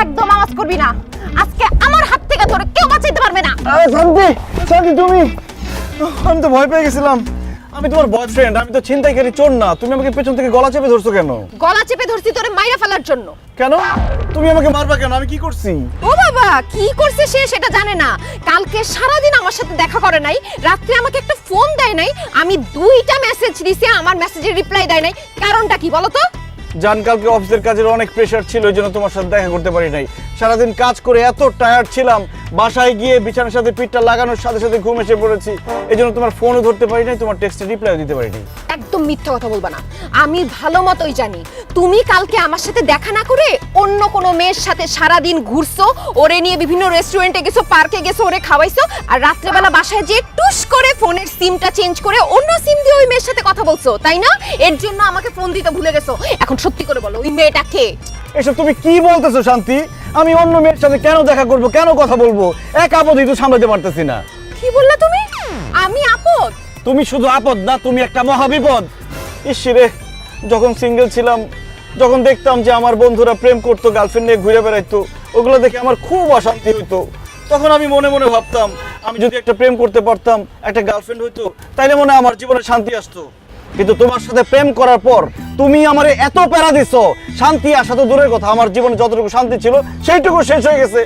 একদম আওয়াজ করবি না, আজকে আমার হাত থেকে তোরে কেউ বাঁচাইতে পারবে না। আরে শান্তি, শান্তি তুমি, আমি তো ভয় পেয়ে গেছিলাম। আমি তোমার বয়ফ্রেন্ড, আমি তো ছিনতাইকারী চোর না। তুমি আমাকে পেছন থেকে গলা চেপে ধরছো কেন? গলা চেপে ধরছি তোরে মাইরা ফেলার জন্য। কেন তুমি আমাকে মারবা কেন? আমি কি করছি? ও বাবা, কি করছে সে সেটা জানে না। কালকে সারাদিন আমার সাথে দেখা করে নাই, রাত্রে আমাকে একটা ফোন দেয় নাই, আমি 2টা মেসেজ দিছি, আমার মেসেজের রিপ্লাই দেয় নাই। কারণটা কি বলো তো? জান, কালকে অফিসের কাজের অনেক প্রেশার ছিল, এই জন্য তোমার সাথে দেখা করতে পারি নাই। সারাদিন কাজ করে এত টায়ার্ড ছিলাম, বাসায় গিয়ে বিছানার সাথে পিঠটা লাগানোর সাথে সাথে ঘুম এসে পড়েছি। এই জন্য তোমার ফোনও ধরতে পারি নাই, তোমার টেক্সটে রিপ্লাইও দিতে পারি নাই। একদম মিথ্যা কথা বলবা না, আমি ভালো মতোই জানি তুমি কালকে আমার সাথে দেখা না করে অন্য কোনো মেয়ের সাথে সারাদিন ঘুরছো, ওরে নিয়ে বিভিন্ন রেস্টুরেন্টে গেছো, পার্কে গেছো, ওরে খাওয়াইছো, আর রাত্রেবেলা বাসায় যে টুস করে ফোনের সিমটা চেঞ্জ করে অন্য সিম দিয়ে ওই মেয়ের সাথে কথা বলছো, তাই না? এর জন্য আমাকে ফোন দিতে ভুলে গেছো। এখন সত্যি করে বলো, ওই মেয়েটা কে? এসব তুমি কি বলতেছো শান্তি? আমি অন্য মেয়ের সাথে কেন দেখা করব, কেন কথা বলবো? এক আপদই তো সামলাতে পারতেছি না। কি বললা তুমি? আমি আপদ? তুমি শুধু আপদ না, তুমি একটা মহাবিপদ। ইসরে, যখন সিঙ্গেল ছিলাম, যখন দেখতাম যে আমার বন্ধুরা প্রেম করতো, গার্লফ্রেন্ড নিয়ে ঘুরে বেড়াইতো, ওগুলো দেখে আমার খুব অশান্তি হইতো। তখন আমি মনে মনে ভাবতাম, আমি যদি একটা প্রেম করতে পারতাম, একটা গার্লফ্রেন্ড হইতো, তাইলে মনে হয় আমার জীবনে শান্তি আসতো। কিন্তু তোমার সাথে প্রেম করার পর তুমি আমারে এত প্যারা দিছো, শান্তি আসা তো দূরের কথা, আমার জীবনে যতটুকু শান্তি ছিল সেইটুকু শেষ হয়ে গেছে।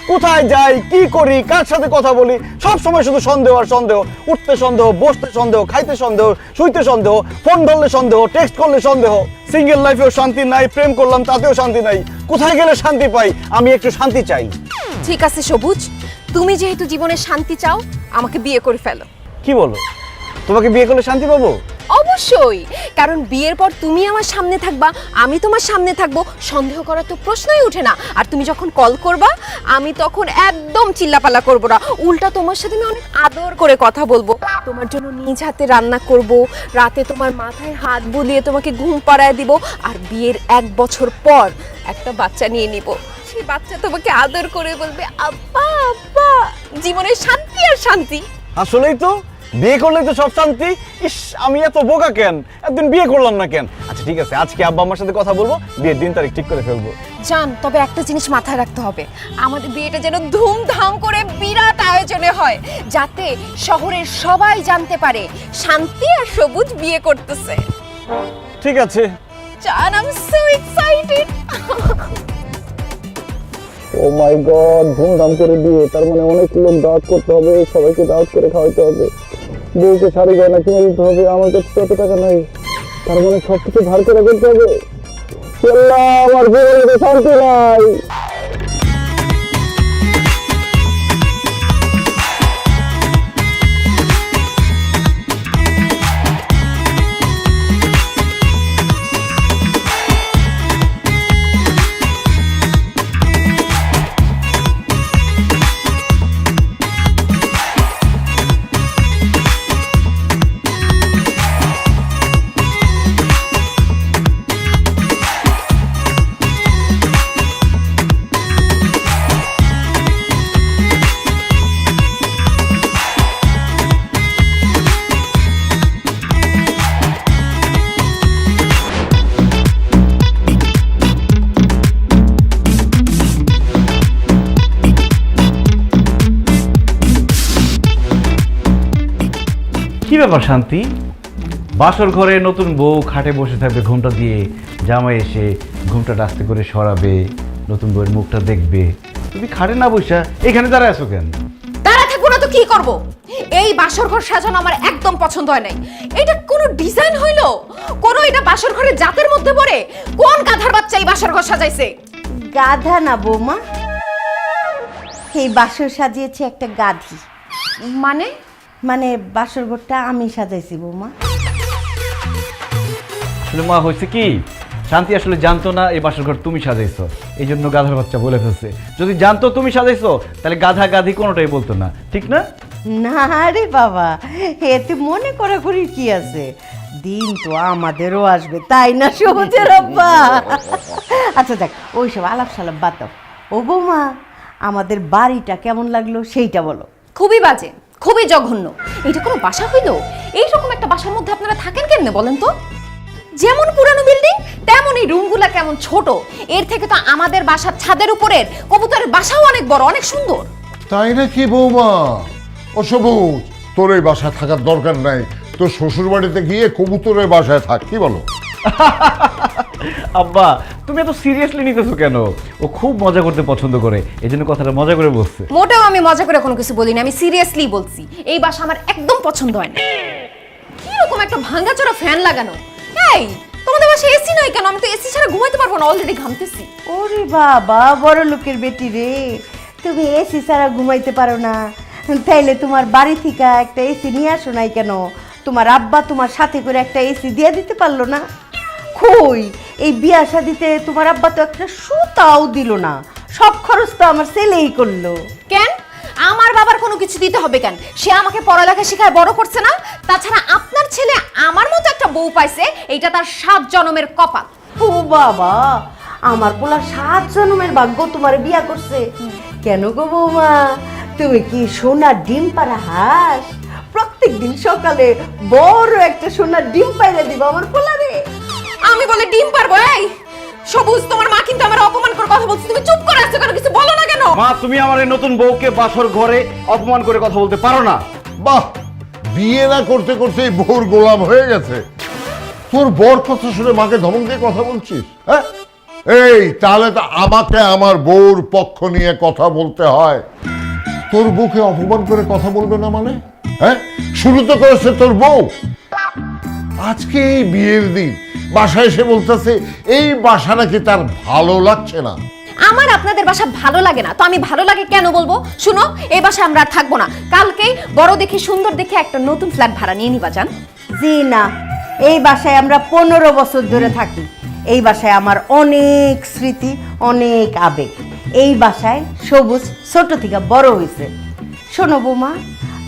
কোথায় যাই, কি করি, কার সাথে কথা বলি, সব সময় শুধু সন্দেহ আর সন্দেহ। উঠতে সন্দেহ, বসতে সন্দেহ, খাইতে সন্দেহ, শুইতে সন্দেহ, ফোন ধরলে সন্দেহ, টেক্সট করলে সন্দেহ। সিঙ্গেল লাইফেও শান্তি নাই, প্রেম করলাম তাতেও শান্তি নাই। কোথায় গেলে শান্তি পাই? আমি একটু শান্তি চাই। ঠিক আছে সবুজ, তুমি যেহেতু জীবনে শান্তি চাও, আমাকে বিয়ে করে ফেলো। কি বলো? তোমাকে বিয়ে করলে শান্তি পাবো? অবশ্যই, কারণ বিয়ের পর তুমি আমার সামনে থাকবা, আমি তোমার সামনে থাকবো, সন্দেহ করার তো প্রশ্নই ওঠে না। আর তুমি যখন কল করবা, আমি তখন একদম চিল্লাপাল্লা করব না, উল্টা তোমার সাথে আমি অনেক আদর করে কথা বলবো, তোমার জন্য নিজ হাতে রান্না করব, রাতে তোমার মাথায় হাত বুলিয়ে তোমাকে ঘুম পাড়ায় দিব, আর বিয়ের 1 বছর পর একটা বাচ্চা নিয়ে নিব। সেই বাচ্চা তোমাকে আদর করে বলবে আব্বা আব্বা। জীবনে শান্তি আর শান্তি। আসলেই তো, বিয়ে করলেই তো সব শান্তি। ইস, আমি এত বোকা কেন, একদিন বিয়ে করলাম না কেন? আচ্ছা ঠিক আছে, আজকে আব্বা আমার সাথে কথা বলবো, বিয়ের দিন তারিখ ঠিক করে ফেলবো। জান, তবে একটা জিনিস মাথায় রাখতে হবে, আমাদের বিয়েটা যেন ধুমধাম করে বিরাট আয়োজনে হয়, যাতে শহরের সবাই জানতে পারে শান্তি আর সবুজ বিয়ে করতেছে। ঠিক আছে। জান, I am so excited. Oh my god, ধুমধাম করে বিয়ে, তার মানে অনেক লোক দাওয়াত করতে হবে, সবাইকে দাওয়াত করে খাওয়াতে হবে, বউকে শাড়ি গয়না কিনে দিতে হবে, আমার কাছে তত টাকা নাই, তার মানে সবকিছু ধার করে করতে হবে। আল্লাহ, আমার জীবনে শান্তি নাই। কি ব্যাপার শান্তি? বাসর ঘরে নতুন বউ খাটে বসে থাকবে ঘুমটা দিয়ে, জামাই এসে ঘুমটা আস্তে করে সরাবে, নতুন বউয়ের মুখটা দেখবে, তুমি খাটে না বসা এখানে দাঁড়ায় আছো কেন? দাঁড়া থাকবো না তো কি করব? এই বাসর ঘর সাজানো আমার একদম পছন্দ হয় নাই। এটা কোনো ডিজাইন হইলো? কোনো এটা বাসর ঘরের জাতের মধ্যে পড়ে? কোন গাধার বাচ্চা এই বাসর ঘর সাজাইছে? গাধা না বৌমা, এই বাসর সাজিয়েছে একটা গাধি। মানে? মানে বাসর ঘরটা আমি সাজাইছি বৌমা। আসলে মা হয়েছে কি, শান্তি আসলে জানতো না এই বাসর ঘর তুমি সাজাইছো, এই জন্য গাধার বাচ্চা বলে ফেলছে। যদি জানতো তুমি সাজাইছো, তাহলে গাধা গাধি কোনোটাই বলতো না, ঠিক না? না রে বাবা, এতে মনে করা করি কি আছে, দিন তো আমাদেরও আসবে, তাই না সবুজের আব্বা? আচ্ছা দেখ, ওইসব আলাপ সালাপ বাদ দাও। ও বৌমা, আমাদের বাড়িটা কেমন লাগলো সেইটা বলো। খুবই বাজে, খুবই জঘন্য। এটা কোনো বাসা হইলো? এইরকম একটা বাসার মধ্যে আপনারা থাকেন কেমনে বলেন তো? যেমন পুরানো বিল্ডিং তেমনই রুমগুলা কেমন ছোট। এর থেকে তো আমাদের বাসার ছাদের উপরের কবুতরের বাসাও অনেক বড়, অনেক সুন্দর। তাই নাকি বৌমা? ও সবুজ, তোর এই বাসায় থাকার দরকার নাই, তোর শ্বশুর বাড়িতে গিয়ে কবুতরের বাসায় থাক, কি বলো? আব্বা তুমি এত সিরিয়াসলি নিতেছো কেন? ও খুব মজা করতে পছন্দ করে, এই জন্য কথাটা মজা করে বলছে। মোটেও আমি মজা করে কোনো কিছু বলিনি, আমি সিরিয়াসলি বলছি। এই বাসা আমার একদম পছন্দ হয় না। কিরকম একটা ভাঙাচোরা ফ্যান লাগানো। এই তোমাদের বাসায় এসি নাই কেন? আমি তো এসি ছাড়া ঘুমাইতে পারবো না, অলরেডি ঘামতেছি। ওরে বাবা, বড় লোকের বেটি রে, তুমি এসি ছাড়া ঘুমাইতে পারো না? তাইলে তোমার বাড়ি থেকে একটা এসি নিয়ে আসো নাই কেন? তোমার আব্বা তোমার সাথে করে একটা এসি দিয়ে দিতে পারলো না? কই, এই বিয়া শাদিতে তোমার আব্বা তো একটা সুতাও দিল না, সব খরচ তো আমার ছেলেই করলো। কেন আমার বাবার কোনো কিছু দিতে হবে কেন? সে আমাকে পড়ালেখা শেখায় বড় করছে না? তাছাড়া আপনার ছেলে আমার মতো একটা বউ পাইছে, এইটা তার 7 জন্মের কপাল। ও বাবা, আমার পোলা 7 জন্মের ভাগ্য তোমার বিয়া করছে। কেন গো বৌমা, তুমি কি সোনার ডিম পাড়া হাঁস? প্রত্যেকদিন সকালে বড় একটা সোনার ডিম পাইরে দিবা আমার পোলারে? আমি বলে ডিম পারবো? এই সবুজ, তোমার মা কিন্তু আমার অপমান করে কথা বলছে, তুমি চুপ করে আছো কেন? কিছু বলো না কেন? মা তুমি আমার এই নতুন বউকে বাসর ঘরে অপমান করে কথা বলতে পারো না। বাহ, বিয়ে না করতে করতে এই বউর গোলাম হয়ে গেছে। তোর বর কথা শুনে মাকে ধমক দিয়ে কথা বলছিস? হ্যাঁ, এই তাহলে তো আমাকে আমার বউর পক্ষ নিয়ে কথা বলতে হয়। তোর বউকে অপমান করে কথা বলবে না মানে? হ্যাঁ, শুরু তো করেছে তোর বউ। আজকে এই বিয়ের দিন বাসায় এসে বলতেছে এই বাসা নাকি তার ভালো লাগছে না। আমার আপনাদের বাসা ভালো লাগে না তো আমি ভালো লাগে কেন বলবো? শুনো, এই বাসায় আমরা আর থাকবো না। কালকেই বড় দেখে সুন্দর দেখে একটা নতুন ফ্ল্যাট ভাড়া নিয়ে নিবা যান। জি না, এই বাসায় আমরা 15 বছর ধরে থাকি। এই বাসায় আমার অনেক স্মৃতি, অনেক আবেগ। এই বাসায় সবুজ ছোট থেকে বড় হয়েছে। শোনো বৌমা,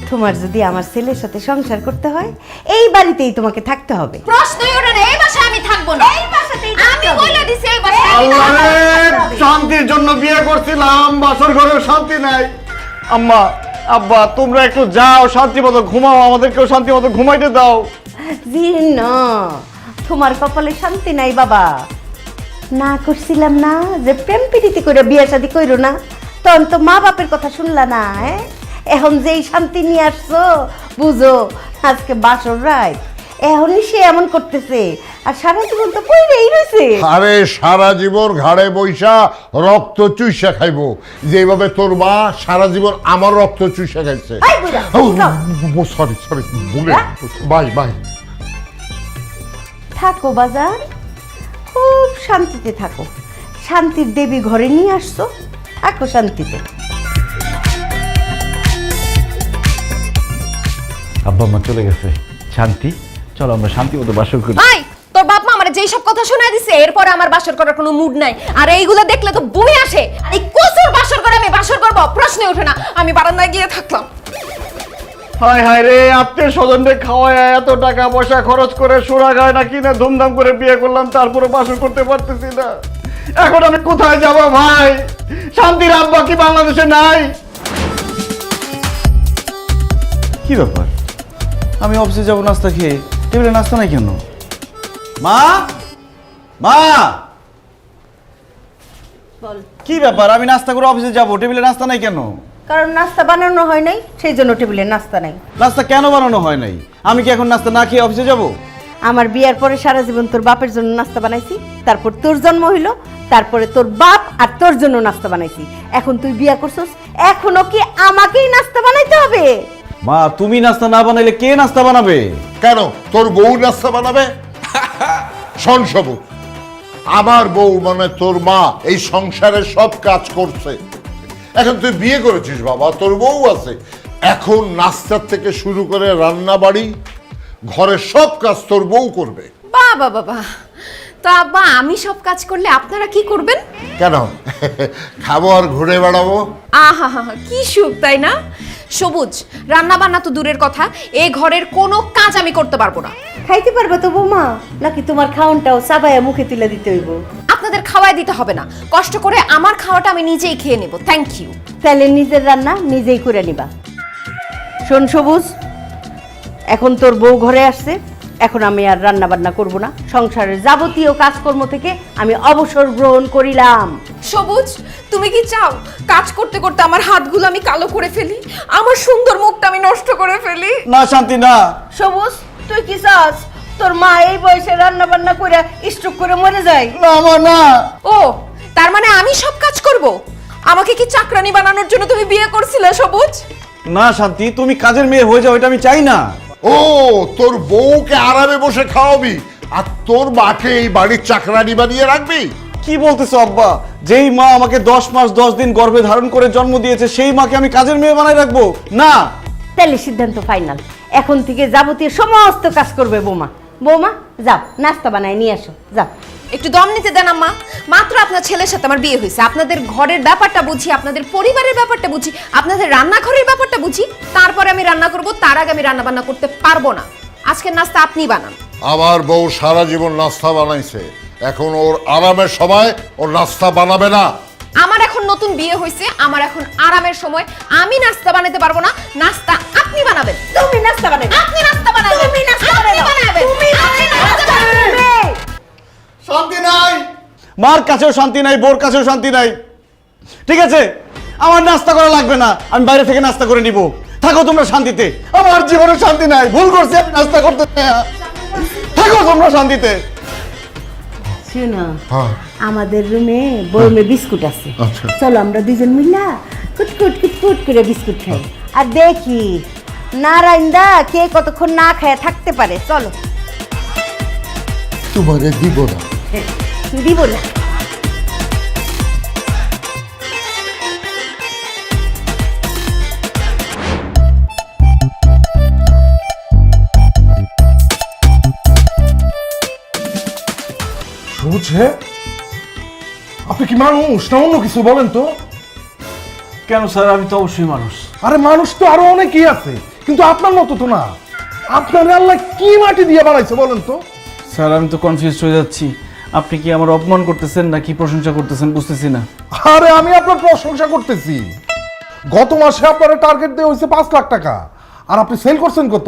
তোমার যদি আমার ছেলের সাথে সংসার করতে হয় এই বাড়িতেই তোমাকে থাকতে হবে। প্রশ্নই ওঠে না, এই বাসায় আমি থাকবো না। এই বাসাতেই আমি বলে দিছি, এই বাসায় আল্লাহ রে, শান্তির জন্য বিয়ে করছিলাম, বাসর ঘরেও শান্তি নাই। আম্মা আব্বা তোমরা একটু যাও, শান্তি মতো ঘুমাও, আমাদেরকেও শান্তি মতো ঘুমাইতে দাও। জি না, তোমার কপালে শান্তি নাই বাবা। না করছিলাম না যে প্রেম প্রীতি করে বিয়ে শাদী কইরো না, তখন তো মা বাপের কথা শুনলা না। হ্যাঁ, এখন যেই শান্তি নিয়ে আসছো বুঝো আজকে বাসর রাত, এখনই সে এমন করতেছে আর সারা জীবন তো পইরেই রয়েছে। আরে সারা জীবন ঘাড়ে বৈশা রক্ত চুইসা খাইবো, যেভাবে তোর মা সারা জীবন আমার রক্ত চুইসা খাইছে। এই বুড়া, উঠো। সরি সরি, ভুলে বাই বাই। থাকো বাজার, খুব শান্তিতে থাকো। শান্তির দেবী ঘরে নিয়ে আসছো, থাকো শান্তিতে। আব্বা মা চলে গেছে, শান্তি চলো আমরা শান্তি মতো বাসর করি। ভাই, তোর বাপ মা আমারে যেই সব কথা শোনায় দিছে, এরপরে আমার বাসর করার কোনো মুড নাই। আর এইগুলো দেখলে তো বই আসে। এই কসুর বাসর করে আমি বাসর করব, প্রশ্নই ওঠে না। আমি বারান্দায় গিয়ে থাকলাম। হায় হায় রে, আত্মীয় স্বজনদের খাওয়ায় এত টাকা পয়সা খরচ করে সোনা গয়না কিনে ধুমধাম করে বিয়ে করলাম, তারপরে বাসর করতে পারতেছি না। এখন আমি কোথায় যাব ভাই? শান্তির আব্বা কি বাংলাদেশে নাই? কি ব্যাপার, আমি অফিসে যাবো নাস্তা খেয়ে, টেবিলে নাস্তা নাই কেন? মা মা, বল। কি ব্যাপার, আমি নাস্তা করে অফিসে যাবো, টেবিলে নাস্তা নাই কেন? কারণ নাস্তা বানানো হয় নাই, সেই জন্য টেবিলে নাস্তা নাই। নাস্তা কেন বানানো হয় নাই? আমি কি এখন নাস্তা না খেয়ে অফিসে যাব? আমার বিয়ার পরে সারা জীবন তোর বাপের জন্য নাস্তা বানাইছি, তারপর তোর জন্ম হইলো, তারপরে তোর বাপ আর তোর জন্য নাস্তা বানাইছি। এখন তুই বিয়া করছস, এখনো কি আমাকেই নাস্তা বানাইতে হবে? মা তুমি নাস্তা না বানাইলে কে নাস্তা বানাবে? কেন তোর বউ নাস্তা বানাবে? শোন সবুজ, আমার বউ মানে তোর মা এই সংসারের সব কাজ করছে। এখন তুই বিয়ে করেছিস বাবা, তোর বউ আছে, এখন নাস্তার থেকে শুরু করে রান্না বাড়ি ঘরের সব কাজ তোর বউ করবে। বাবা বাবা, তো আব্বা আমি সব কাজ করলে আপনারা কি করবেন? কেন খাবো আর ঘুরে বেড়াবো? আহা হা, কি সুখ তাই না? সবুজ, রান্না বান্না তো দূরের কথা, এই ঘরের কোনো কাজ আমি করতে পারবো না। খাইতে পারবে তো বৌমা, নাকি তোমার খাওনটাও চাবাইয়া মুখে তুলে দিতে হইব? আপনাদের খাওয়াই দিতে হবে না, কষ্ট করে আমার খাওয়াটা আমি নিজেই খেয়ে নেব। Thank you. তাহলে নিজের রান্না নিজেই করে নিবা। শোন সবুজ, এখন তোর বউ ঘরে আসছে, এখন আমি আর রান্না বান্না করব না, সংসারের যাবতীয় কাজকর্ম থেকে আমি অবসর গ্রহণ করিলাম। সবুজ, তুমি কি চাও কাজ করতে করতে আমার হাতগুলো আমি কালো করে ফেলি, আমার সুন্দর মুখটা আমি নষ্ট করে ফেলি? না শান্তি না। সবুজ, তুই কি চাস তোর মা এই বয়সে রান্না বান্না করে স্ট্রোক করে মরে যায়? না মা না। ও, তার মানে আমি সব কাজ করব? আমাকে কি চাকরানি বানানোর জন্য তুমি বিয়ে করছিলে সবুজ? না শান্তি, তুমি কাজের মেয়ে হয়ে যাও, এটা আমি চাই না। ও, তোর বউকে আরামে বসে খাওয়াবি আর তোর মাকে এই বাড়ির চাকরানি বানিয়ে রাখবি? কি বলতেছো আব্বা? যেই মা আমাকে 10 মাস 10 দিন গর্ভে ধারণ করে জন্ম দিয়েছে সেই মাকে আমি কাজের মেয়ে বানাই রাখবো? না। তাহলে সিদ্ধান্ত ফাইনাল, এখন থেকে যাবতীয় সমস্ত কাজ করবে বৌমা। বৌমা যাও, নাস্তা বানায় নিয়ে আসো, যাও। একটু দম নিতে দেন আম্মা। মাত্র আপনার ছেলের সাথে আমার বিয়ে হয়েছে, আপনাদের ঘরের ব্যাপারটা বুঝি, আপনাদের পরিবারের ব্যাপারটা বুঝি, আপনাদের রান্নাঘরের ব্যাপারটা বুঝি, তারপরে আমি রান্না করব। তার আগে আমি রান্না বান্না করতে পারবো না। আজকের নাস্তা আপনি বানান। আমার বউ সারা জীবন নাস্তা বানাইছে, এখন ওর আরামের সময় ওর নাস্তা বানাবে না। আমার এখন নতুন বিয়ে হয়েছে, আমার এখন আরামের সময়। আমি নাস্তা বানাতে পারবো না, নাস্তা আপনি বানাবেন। তুমি নাস্তা বানাবে, আপনি নাস্তা বানাবেন, তুমি নাস্তা আপনি বানাবে, বানাবেন, তুমি আপনি নাস্তা নাস্তা বানাবেন। বানাবে। শান্তি নাই, মার কাছেও শান্তি নাই, বোর কাছেও শান্তি নাই। ঠিক আছে, আমার নাস্তা করা লাগবে না, আমি বাইরে থেকে নাস্তা করে নিব। থাকো তোমরা শান্তিতে, আমার জীবনে শান্তি নাই। ভুল করছি আমি নাস্তা করতে চাই না। থাকো তোমরা শান্তিতে। শুনো, হ্যাঁ। আমাদের রুমে বয়মে বিস্কুট আছে, আচ্ছা। চলো আমরা দুজন মিলা কুটকুট কুটকুট করে বিস্কুট খাই আর দেখি নারায়ণদা কে কতক্ষণ না খায় থাকতে পারে। চলো। তোমারে দিব না। দিব না। বুঝে আপনি কি মানুষ না অন্য কিছু বলেন তো? কেন স্যার, আমি তো অবশ্যই মানুষ। আরে মানুষ তো আরো অনেকেই আছে, কিন্তু আপনার মতো তো না। আপনার আল্লাহ কি মাটি দিয়ে বানাইছে বলেন তো? স্যার আমি তো কনফিউজ হয়ে যাচ্ছি, আপনি কি আমার অপমান করতেছেন নাকি প্রশংসা করতেছেন বুঝতেছি না। আরে আমি আপনার প্রশংসা করতেছি। গত মাসে আপনার টার্গেট দেওয়া হয়েছে 5 লাখ টাকা, আর আপনি সেল করছেন কত?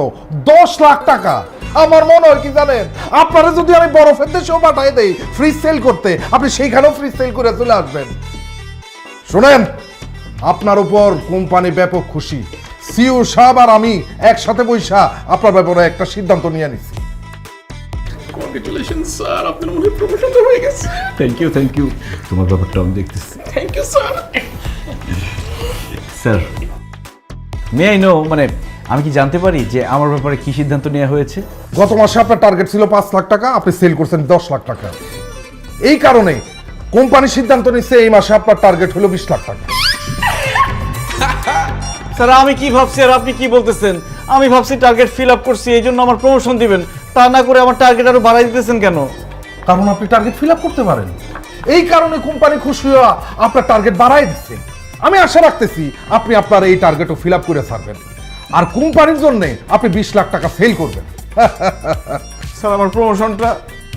10 লাখ টাকা। আমার মনে হয় কি জানেন, আপনারা যদি আমি বরফের দেশেও পাঠাই দেই ফ্রিজ সেল করতে, আপনি সেইখানেও ফ্রিজ সেল করে চলে আসবেন। শুনেন, আপনার উপর কোম্পানি ব্যাপক খুশি। সিইও সাহেব আর আমি একসাথে বৈশা আপনার ব্যাপারে একটা সিদ্ধান্ত নিয়ে নিছি। কংগ্রেচুলেশন স্যার, আপনার মনে হয় প্রমোশন হয়ে গেছে। Thank you. তোমার ব্যাপারটা আমি দেখতেছি। Thank you sir. Sir, may I know, মানে আমি কি জানতে পারি যে আমার ব্যাপারে কি সিদ্ধান্ত নেওয়া হয়েছে? গত মাসে আপনার টার্গেট ছিল 5 লাখ টাকা, আপনি সেল করছেন 10 লাখ টাকা। এই কারণে কোম্পানি সিদ্ধান্ত নিচ্ছে এই মাসে আপনার টার্গেট হলো 20 লাখ টাকা। স্যার আমি কি ভাবছি আর আপনি কি বলতেছেন? আমি ভাবছি টার্গেট ফিল আপ করছি, এই জন্য আমার প্রমোশন দিবেন, তা না করে আমার টার্গেট আরো বাড়াই দিতেছেন কেন? কারণ আপনি টার্গেট ফিল আপ করতে পারেন, এই কারণে কোম্পানি খুশি হয়ে আপনার টার্গেট বাড়াই দিচ্ছে। আমি আশা রাখতেছি আপনি আপনার এই টার্গেটও ফিল আপ করে ছাড়বেন, আর কোম্পানির জন্য আপনি 20 লাখ টাকা সেল করবেন। স্যার আমার প্রমোশনটা?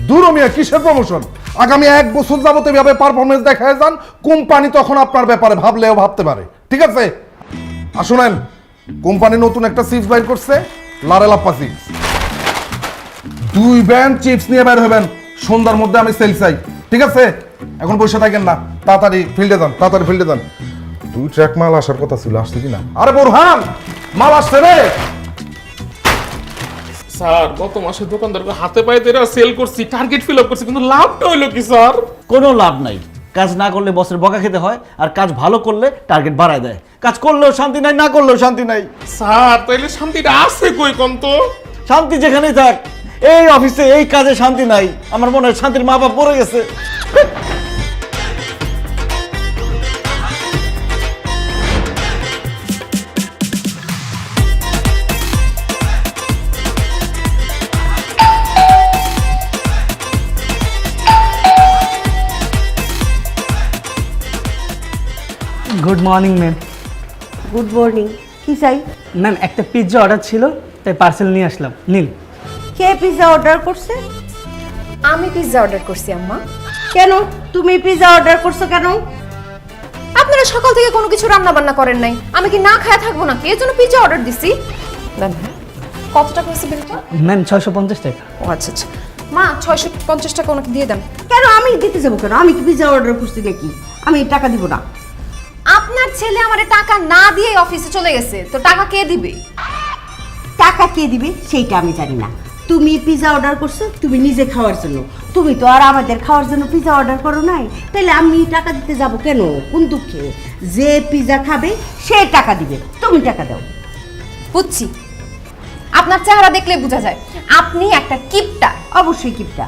দূর মিয়া, কিসের প্রমোশন? আগামী 1 বছর যাবত এভাবে পারফরমেন্স দেখায় যান, কোম্পানি তখন আপনার ব্যাপারে ভাবলেও ভাবতে পারে। ঠিক আছে? আর শুনেন, কোম্পানি নতুন একটা চিপস বাইর করছে, লারেলাপ্পা চিপস। 2 ব্যান্ড চিপস নিয়ে বের হবেন, সন্ধ্যার মধ্যে আমি সেল চাই। ঠিক আছে? এখন বসে থাকেন না, তাড়াতাড়ি ফিল্ডে যান, তাড়াতাড়ি ফিল্ডে যান। 2 ট্র্যাক মাল আসার কথা ছিল, আসছে কিনা? আরে বোরহান, মাল আসছে রে। স্যার গত মাসে দোকানদারকে হাতে পায়ে ধরে সেল করছি, টার্গেট ফিল আপ করছি, কিন্তু লাভটা হইলো কি স্যার? কোনো লাভ নাই। কাজ না করলে বসের বকা খেতে হয়, আর কাজ ভালো করলে টার্গেট বাড়ায় দেয়। কাজ করলেও শান্তি নাই, না করলেও শান্তি নাই। স্যার তাইলে শান্তিটা আছে কই কোন তো? শান্তি যেখানেই থাক, এই অফিসে এই কাজে শান্তি নাই। আমার মনে হয় শান্তির মা বাপ পড়ে গেছে। Good morning ma'am. Good morning. কি চাই? ম্যাম একটা পিৎজা অর্ডার ছিল, তাই পার্সেল নিয়ে আসলাম, নিন। কে পিৎজা অর্ডার করছে? আমি পিৎজা অর্ডার করছি আম্মা। কেন তুমি পিৎজা অর্ডার করছো কেন? আপনারা সকাল থেকে কোনো কিছু রান্না বান্না করেন নাই, আমি কি না খায়া থাকবো নাকি? এর জন্য পিৎজা অর্ডার দিছি। দেন। কত টাকা হয়েছে বিলটা? ম্যাম 650 টাকা। ও আচ্ছা আচ্ছা, মা 650 টাকা ওনাকে দিয়ে দেন। কেন আমি দিতে যাবো কেন? আমি কি পিজা অর্ডার করছি নাকি? আমি টাকা দিব না। আপনার ছেলে আমারে টাকা না দিয়ে অফিসে চলে গেছে, তো টাকা কে দিবে? টাকা কে দিবে সেইটা আমি জানি না। তুমি পিজা অর্ডার করছো তুমি নিজে খাওয়ার জন্য, তুমি তো আর আমাদের খাওয়ার জন্য পিজা অর্ডার করো নাই, তাহলে আমি টাকা দিতে যাব কেন? কোন দুঃখে? যে পিজা খাবে সে টাকা দিবে, তুমি টাকা দাও। বুঝছি, আপনার চেহারা দেখলে বোঝা যায় আপনি একটা কিপটা। অবশ্যই কিপটা।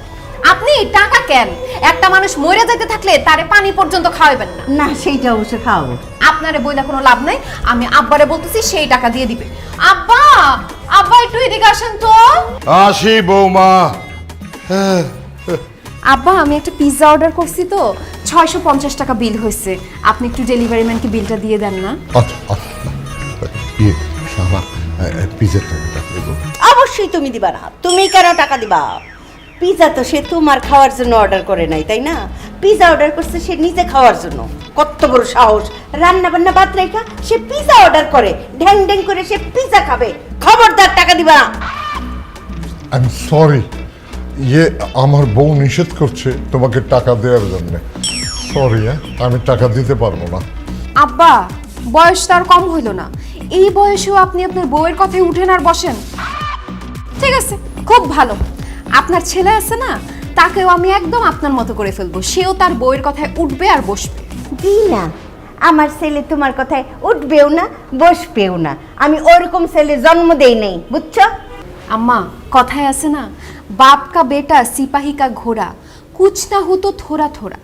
আপনি টাকা কেন? একটা মানুষ মরে যেতে থাকলে তারে পানি পর্যন্ত খাওয়াবেন না। না, সেইটা অবশ্যই খাওয়াবো। আপনারে বইলা কোনো লাভ নাই, আমি আব্বারে বলতেছি সেই টাকা দিয়ে দিবে। আব্বা, আব্বা একটু এদিকে আসেন তো। আসি বৌমা। আব্বা, আমি একটা পিৎজা অর্ডার করছি তো 650 টাকা বিল হয়েছে, আপনি একটু ডেলিভারি ম্যানকে বিলটা দিয়ে দেন না। পিজার টাকাটা দেবো। অবশ্যই তুমি দিবা না। তুমি কেন টাকা দিবা? পিজা তো সে তোমার খাওয়ার জন্য অর্ডার করে নাই, তাই না? পিজা অর্ডার করছে সে নিজে খাওয়ার জন্য। কত বড় সাহস! রান্না বান্না বাদ রেখা সে পিজা অর্ডার করে, ঢ্যাং ঢ্যাং করে সে পিজা খাবে। খবরদার টাকা দিবা না। আই এম সরি, আমার বউ নিষেধ করছে তোমাকে টাকা দেওয়ার জন্য। সরি, আমি টাকা দিতে পারবো না। আব্বা, বয়স তার কম হইল না, এই বয়সেও আপনি আপনার বউয়ের কথায় উঠেন আর বসেন। ঠিক আছে, খুব ভালো। আপনার ছেলে আছে না, তাকেও আমি একদম আপনার মতো করে ফেলবো, সেও তার বউয়ের কথায় উঠবে আর বসবে। দি না, আমার ছেলে তোমার কথায় উঠবেও না বসবেও না। আমি ওরকম ছেলে জন্ম দেই নাই, বুঝছো? আম্মা, কথায় আছে না, বাপ কা বেটা সিপাহী কা ঘোড়া, কুছ না হতো থোড়া থোড়া।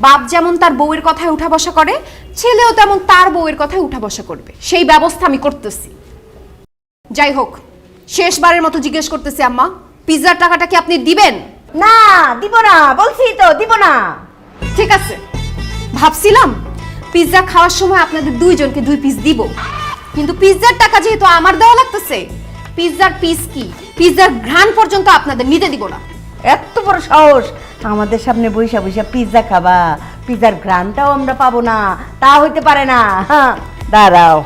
বাপ যেমন তার বউয়ের কথায় উঠা বসা করে, ছেলেও তেমন তার বউয়ের কথায় উঠা বসা করবে, সেই ব্যবস্থা আমি করতেছি। যাই হোক, শেষবারের মতো জিজ্ঞেস করতেছি আম্মা, পিৎজার টাকাটা কি আপনি দিবেন? না, দিব না, বলছি তো দিব না। ঠিক আছে, ভাবছিলাম পিৎজা খাওয়ার সময় আপনাদের দুইজনকে 2 পিস দিব, কিন্তু পিৎজার টাকা যেহেতু আমার দেওয়া লাগতেছে, পিৎজার পিস কি পিৎজার ঘ্রাণ পর্যন্ত আপনাদের নিতে দিব না। এত বড় সাহস! আমাদের সামনে বৈশা বৈশা পিৎজা খাবা? পিৎজার ঘ্রাণটাও আমরা পাবো না, তা হইতে পারে না। হ্যাঁ, দাঁড়াও,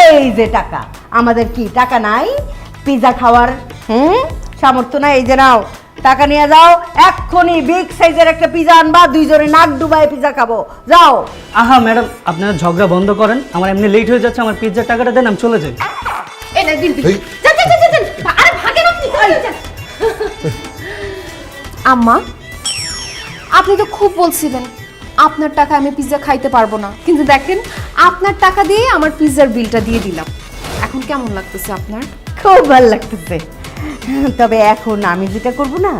এই যে টাকা। আমাদের কি টাকা নাই পিৎজা খাওয়ার? সামর্থ্য নাই। এই যে নাও, টাকা নিয়ে যাও, এক্ষুনি বিগ সাইজের একটা পিৎজা আনবা, দুইজনে নাক ডুবাই পিৎজা খাবো। যাও। আহা ম্যাডাম, আপনারা ঝগড়া বন্ধ করেন, আমার এমনি লেট হয়ে যাচ্ছে, আমার পিৎজার টাকাটা দেন, আমি চলে যাই। এই না দিন, এই। যান যান যান যান, আরে ভাগেন আপনি, যান। আম্মা, আপনি তো খুব বলছিলেন আপনার টাকা আমি পিৎজা খাইতে পারবো না, কিন্তু দেখেন আপনার টাকা দিয়ে আমার পিৎজার বিলটা দিয়ে দিলাম। এখন কেমন লাগতেছে আপনার? খুব ভালো লাগতেছে, তবে এখন আমি যেটা করব না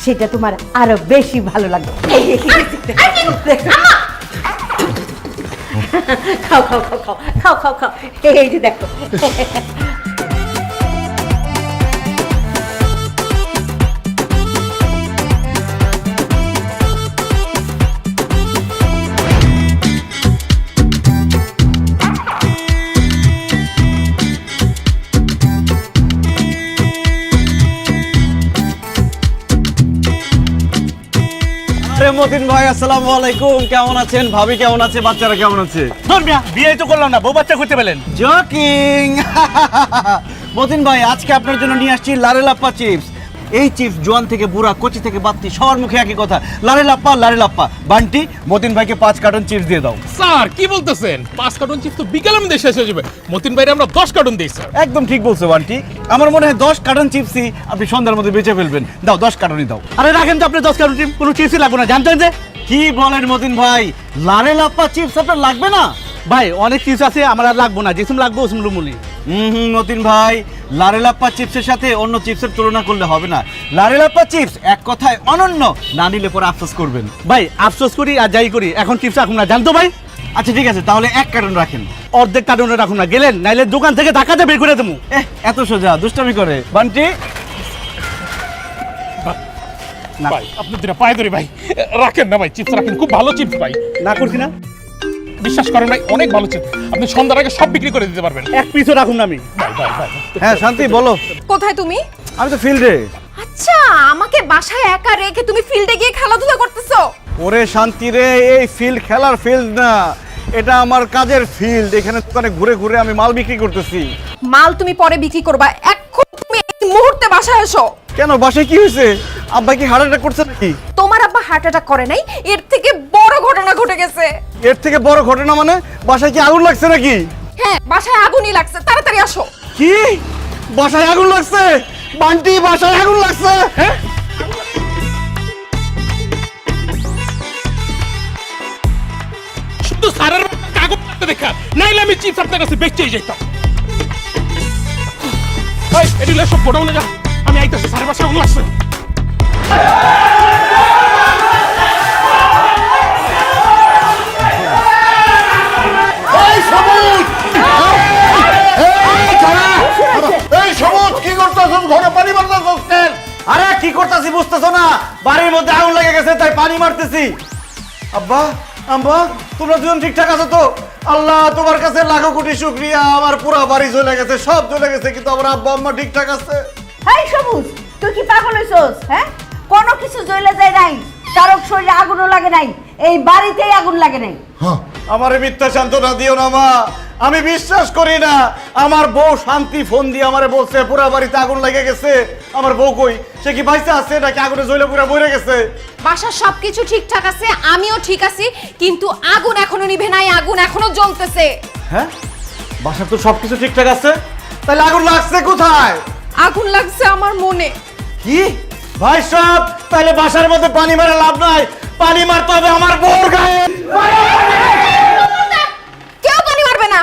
সেটা তোমার আরো বেশি ভালো লাগবে। খাও খাও খাও খাও খাও খাও খাও, এই যে দেখো। আরে মতিন ভাই, আসসালামু আলাইকুম। কেমন আছেন? ভাবি কেমন আছে? বাচ্চারা কেমন আছে? বিয়ে তো করলাম না, বউ বাচ্চা করতে পেলেন। জকিং। মতিন ভাই, আজকে আপনার জন্য নিয়ে আসছি লারেলাপ্পা চিপস। এই চিপস জোয়ান থেকে বুড়া, কচি থেকে বাত্তি, সবার মুখে একই কথা, লারেলাপ্পা লারেলাপ্পা। বান্টি, মতিন ভাইকে 5 কার্টন চিপস দিয়ে দাও। স্যার কি বলতেছেন? 5 কার্টন চিপস তো বিকেলের মধ্যে শেষ হয়ে যাবে। মতিন ভাইরে আমরা 10 কার্টন দিই স্যার। একদম ঠিক বলছো বান্টি, আমার মনে হয় 10 কার্টন চিপসই আপনি সন্ধ্যার মধ্যে বেঁচে ফেলবেন। দাও, 10 কার্টনই দাও। আরে রাখেন তো, আপনি 10 কার্টন চিপস, কোনো চিপসই লাগবে না, জানতেন যে। কি বলেন মতিন ভাই, লারেলাপ্পা চিপস আপনার লাগবে না? ভাই অনেক চিপস আছে, আমার আর লাগবো না, যেসম লাগবে ওসম লুমুলি। মতিন ভাই, লারেলাপ্পা চিপসের সাথে অন্য চিপসের তুলনা করলে হবে না। লারেলাপ্পা চিপস এক কথায় অনন্য, না নিলে পরে আফসোস করবেন। ভাই আফসোস করি আর যাই করি, এখন চিপস রাখুন না, জানতো ভাই। আচ্ছা ঠিক আছে, তাহলে 1 কার্টন রাখেন। অর্ধেক কার্টনে রাখুন না, গেলেন নাইলে দোকান থেকে ধাক্কাতে বের করে দেবো। এত সোজা দুষ্টামি করে বান্টি? ভাই আপনি দুটা পায়ে ধরি ভাই, রাখেন না ভাই, চিপস রাখেন, খুব ভালো চিপস ভাই। না করছি না, বিশ্বাস করেন ভাই, অনেক ভালো চিপস, আপনি সন্ধ্যার আগে সব বিক্রি করে দিতে পারবেন। এক পিসও রাখুন না আমি। ভাই ভাই ভাই, হ্যাঁ শান্তি, বলো। কোথায় তুমি? আমি তো ফিল্ডে। আচ্ছা, আমাকে বাসায় একা রেখে তুমি ফিল্ডে গিয়ে খেলাধুলা করতেছো? ওরে শান্তি রে, এই ফিল্ড খেলার ফিল্ড না, এটা আমার কাজের ফিল্ড। এখানে দোকানে ঘুরে ঘুরে আমি মাল বিক্রি করতেছি। মাল তুমি পরে বিক্রি করবা, মুহূর্তে বাসায় এসো। কেন, বাসায় কি হয়েছে? আব্বা কি হার্ট অ্যাটাক করছে নাকি? তোমার আব্বা হার্ট অ্যাটাক করে নাই, এর থেকে বড় ঘটনা ঘটে গেছে। এর থেকে বড় ঘটনা মানে? বাসায় কি আগুন লাগছে নাকি? হ্যাঁ, বাসায় আগুনই লাগছে, তাড়াতাড়ি আসো। কি? বাসায় আগুন লাগছে? বান্টি, বাসায় আগুন লাগছে? হ্যাঁ, শুধু স্যারের কাগজ করতে দেখা, নাইলে আমি চিপস আপনার কাছে বেচতেই যেতাম। এই এদিকে সব গোডাউনে যা, আমি আইতাছি, স্যারের বাসায় আগুন লাগছে। এই সবুজ! এই সবুজ, কি করতেছস? ঘরে পানি মারতেছস কেন? আরে কি করতেছি বুঝতেছো না? বাড়ির মধ্যে আগুন লেগে গেছে তাই পানি মারতেছি। আব্বা, আম্মা, তোমরা দুজন ঠিকঠাক আছো তো? আল্লাহ তোমার কাছে লাখো কোটি শুকরিয়া, আমার পুরো বাড়ি জ্বলে গেছে, সব জ্বলে গেছে, কিন্তু আমার আব্বা আম্মা ঠিকঠাক আছে। এই সবুজ, তুই কি পাগল হইছস? হ্যাঁ, কোনো কিছু জ্বলে যায় নাই, কারো শরীরে আগুনও লাগে নাই, এই বাড়িতেই আগুন লাগে নাই। আমারে মিথ্যা সান্ত্বনা দিও না মা, আমি বিশ্বাস করি না। আমার বউ শান্তি ফোন দিয়ে আমারে বলছে পুরা বাড়িতে আগুন লেগে গেছে। আমার বউ কই? সে কি বাইসে আছে নাকি আগুনে জ্বলে পুরা মরে গেছে? বাসার সবকিছু ঠিকঠাক আছে, আমিও ঠিক আছি, কিন্তু আগুন এখনো নিভে নাই, আগুন এখনো জ্বলতেছে। হ্যাঁ, বাসার তো সবকিছু ঠিকঠাক আছে, তাহলে আগুন লাগছে কোথায়? আগুন লাগছে আমার মনে। কি ভাই সব? তাহলে বাসার মধ্যে পানি মারা লাভ নাই, পানি মারতে হবে আমার বউর গায়ে। কেউ পানি মারবে না,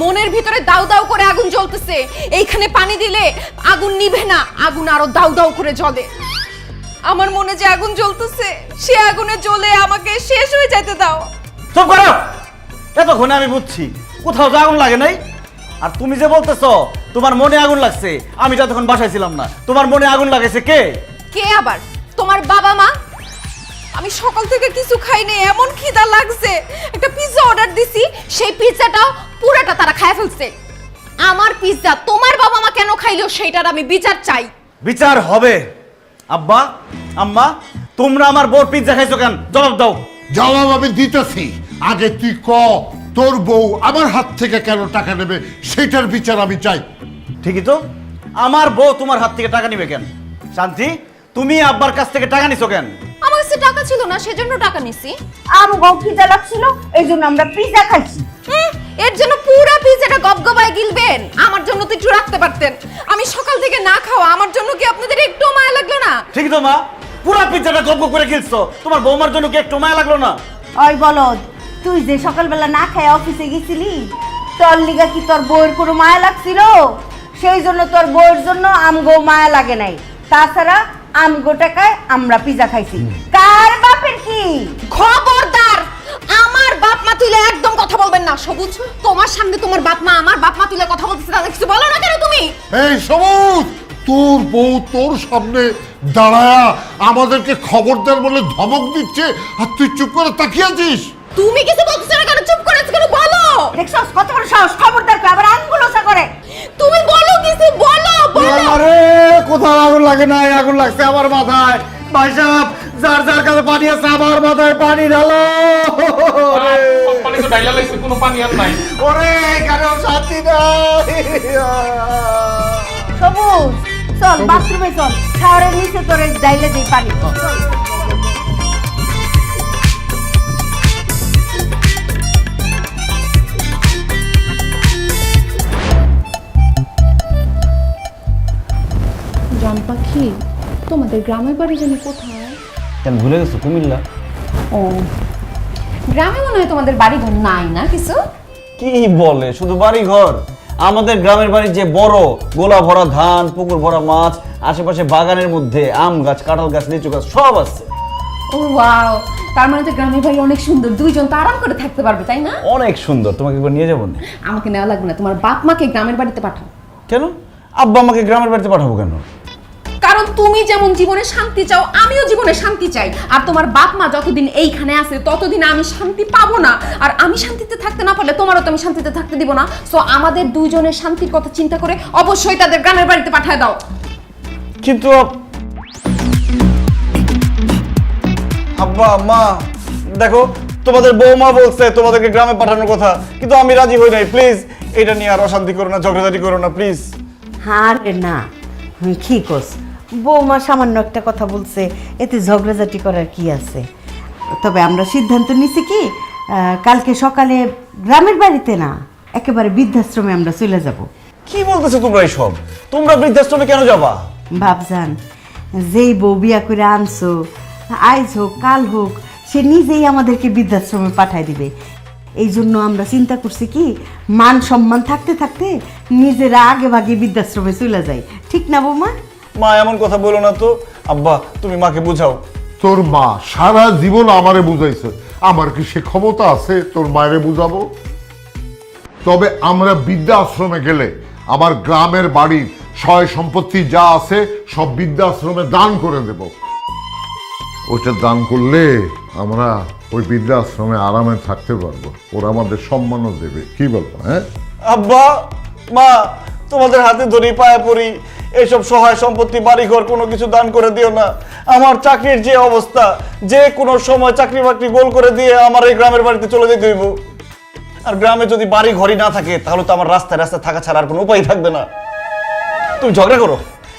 মনের ভিতরে দাউ দাউ করে আগুন জ্বলতেছে, এইখানে পানি দিলে আগুন নিভে না, আগুন আরো দাউ দাউ করে জ্বলে। আমার মনে যে আগুন জ্বলতেছে, সে আগুনে জ্বলে আমাকে শেষ হয়ে যেতে দাও। চুপ করো, এতক্ষণে আমি বুঝছি কোথাও তো আগুন লাগে নাই। আর তুমি যে বলতেছো তোমার মনে আগুন লাগছে, আমি যতক্ষণ বাসায় ছিলাম না, তোমার মনে আগুন লাগাইছে কে? কে আবার? তোমার বাবা মা। আমি সকাল থেকে কিছু খাইনি, এমন খিদা লাগছে, একটা পিৎজা অর্ডার দিছি, সেই পিৎজাটাও পুরাটা তারা খায় ফেলছে। আমার পিৎজা তোমার বাবা মা কেন খাইলো সেইটার আমি বিচার চাই। বিচার হবে। আব্বা, আম্মা, তোমরা আমার বউর পিৎজা খাইছো কেন? জবাব দাও। জবাব আমি দিতেছি, আগে তুই ক, তোর বউ আমার হাত থেকে কেন টাকা নেবে সেটার বিচার আমি চাই। ঠিকই তো, আমার বউ তোমার হাত থেকে টাকা নিবে কেন? শান্তি, তুমি আব্বার কাছ থেকে টাকা নিছো কেন? আমার কাছে টাকা ছিল না, সেজন্য টাকা নিছি। আমগো খিদা লাগছিল, এই জন্য আমরা পিৎজা খাইছি। এর জন্য পুরো পিৎজাটা গবগবায় গিলবেন? আমার জন্য তো একটু রাখতে পারতেন। আমি সকাল থেকে না খাওয়া, আমার জন্য কি আপনাদের একটু মায়া লাগলো না? ঠিকই তো মা, পুরা পিৎজাটা গপ গপ করে গিলছো, তোমার বৌমার জন্য কি একটু মায়া লাগলো না? ওই বলদ, তুই যে সকালবেলা না খায় অফিসে গেছিলি, তোর লিগা কি তোর বউয়ের কোনো মায়া লাগছিল? সেই জন্য তোর বউয়ের জন্য আমগো মায়া লাগে নাই। তাছাড়া আমগো টাকায় আমরা পিৎজা খাইছি। কার বাপের কি? খবরদার, আমার বাপ মা তুলে একদম কথা বলবেন না। সবুজ, তোমার সামনে তোমার বাপ মা আমার বাপ মা তুলে কথা বলতেছে, তাদের কিছু বলো না কেন তুমি? এই সবুজ, তোর বউ তোর সামনে দাঁড়ায়া আমাদেরকে খবরদার বলে ধমক দিচ্ছে, আর তুই চুপ করে তাকিয়ে আছিস। তুমি কিছু বলতেছ না কেন? চুপ করে আছো কেন? বলো। দেখছস কত বড় সাহস, খবরদার করে আবার আঙ্গুলসা করে। তুমি বলো, কিছু বলো, বলো। আরে কোথাও আগুন লাগে নাই, আগুন লাগছে আমার মাথায়। ভাই সাহেব, যার যার কাছে পানি আছে আমার মাথায় পানি ঢালো। পানি তো ডাইলা লাগছে, কোনো পানি আর নাই। ওরে এখানেও শান্তি নাই। সবুজ, চল বাথরুমে চল, শাওয়ারের নিচে তোরে ডাইলে দেই পানি। জান পাখি, তোমাদের গ্রামের বাড়ি জানি কোথায়? কেন ভুলে গেছো? কুমিল্লা। ও, গ্রামে মনে হয় তোমাদের বাড়ি ঘর নাই না কিছু? কি বলে, শুধু বাড়ি ঘর? আমাদের গ্রামের বাড়ি যে বড়, গোলা ভরা ধান, পুকুর ভরা মাছ, আশেপাশে বাগানের মধ্যে আম গাছ, কাঁঠাল গাছ, লিচু গাছ সব আছে। ও ওয়াও, তার মানে তো গ্রামের বাড়ি অনেক সুন্দর, দুইজন তো আরাম করে থাকতে পারবে, তাই না? অনেক সুন্দর, তোমাকে একবার নিয়ে যাবো না? আমাকে নেওয়া লাগবে না, তোমার বাপ মাকে গ্রামের বাড়িতে পাঠাও। কেন? আব্বা আমাকে গ্রামের বাড়িতে পাঠাবো কেন? কারণ তুমি যেমন জীবনে শান্তি চাও, আমিও জীবনে শান্তি চাই। আর তোমার বাপ মা যতদিন এইখানে আছে ততদিন আমি শান্তি পাবো না, আর আমি শান্তিতে থাকতে না পারলে তোমারও তো আমি শান্তিতে থাকতে দিব না। সো আমাদের দুইজনের শান্তির কথা চিন্তা করে অবশ্যই তাদের গ্রামের বাড়িতে পাঠায় দাও। কিন্তু আব্বা, মা, দেখো তোমাদের বৌমা বলছে তোমাদেরকে গ্রামে পাঠানোর কথা, কিন্তু আমি রাজি হই নাই। প্লিজ এটা নিয়ে আর অশান্তি করো না, ঝগড়াঝাটি করো না, প্লিজ। আরে না, কি কোস, বৌমা সামান্য একটা কথা বলছে, এতে ঝগড়াঝাটি করার কি আছে? তবে আমরা সিদ্ধান্ত নিছি কি, কালকে সকালে গ্রামের বাড়িতে না, একেবারে বৃদ্ধাশ্রমে আমরা চলে যাব। কি বলতেছো তোমরা এইসব? তোমরা বৃদ্ধাশ্রমে কেন যাবা? বাপজান, যেই বউ বিয়া করে আনছো, আজ হোক কাল হোক, সে নিজেই আমাদেরকে বৃদ্ধাশ্রমে পাঠায় দিবে। এই জন্য আমরা চিন্তা করছি কি, মান সম্মান থাকতে থাকতে নিজেরা আগে ভাগে বৃদ্ধাশ্রমে চলে যাই। ঠিক না বৌমা? মা এমন কথা বলো না তো। আব্বা তুমি মাকে বুঝাও। তোর মা সারা জীবন আমারে বুঝাইছে, আমার কি সে ক্ষমতা আছে তোর মায়েরে বুঝাবো? তবে আমরা বৃদ্ধাশ্রমে গেলে আমার গ্রামের বাড়ির সয় সম্পত্তি যা আছে সব বৃদ্ধাশ্রমে দান করে দেব। ওটা দান করলে আমরা ওই বৃদ্ধাশ্রমে আরামে থাকতে পারবো, ওরা আমাদের সম্মানও দেবে। কি বলবো? হ্যাঁ আব্বা মা তোমাদের হাতে ধরি পায়ে পড়ি, এইসব সহায় সম্পত্তি বাড়িঘর কোনো কিছু দান করে দিও না। আমার চাকরির যে অবস্থা, যে কোনো সময় চাকরি বাকরি গোল করে দিয়ে আমার এই গ্রামের বাড়িতে চলে যেতে হইব। আর গ্রামে যদি বাড়ি ঘরই না থাকে তাহলে তো আমার রাস্তায় রাস্তায় থাকা ছাড়া আর কোনো উপায় থাকবে না। তুমি ঝগড়া করো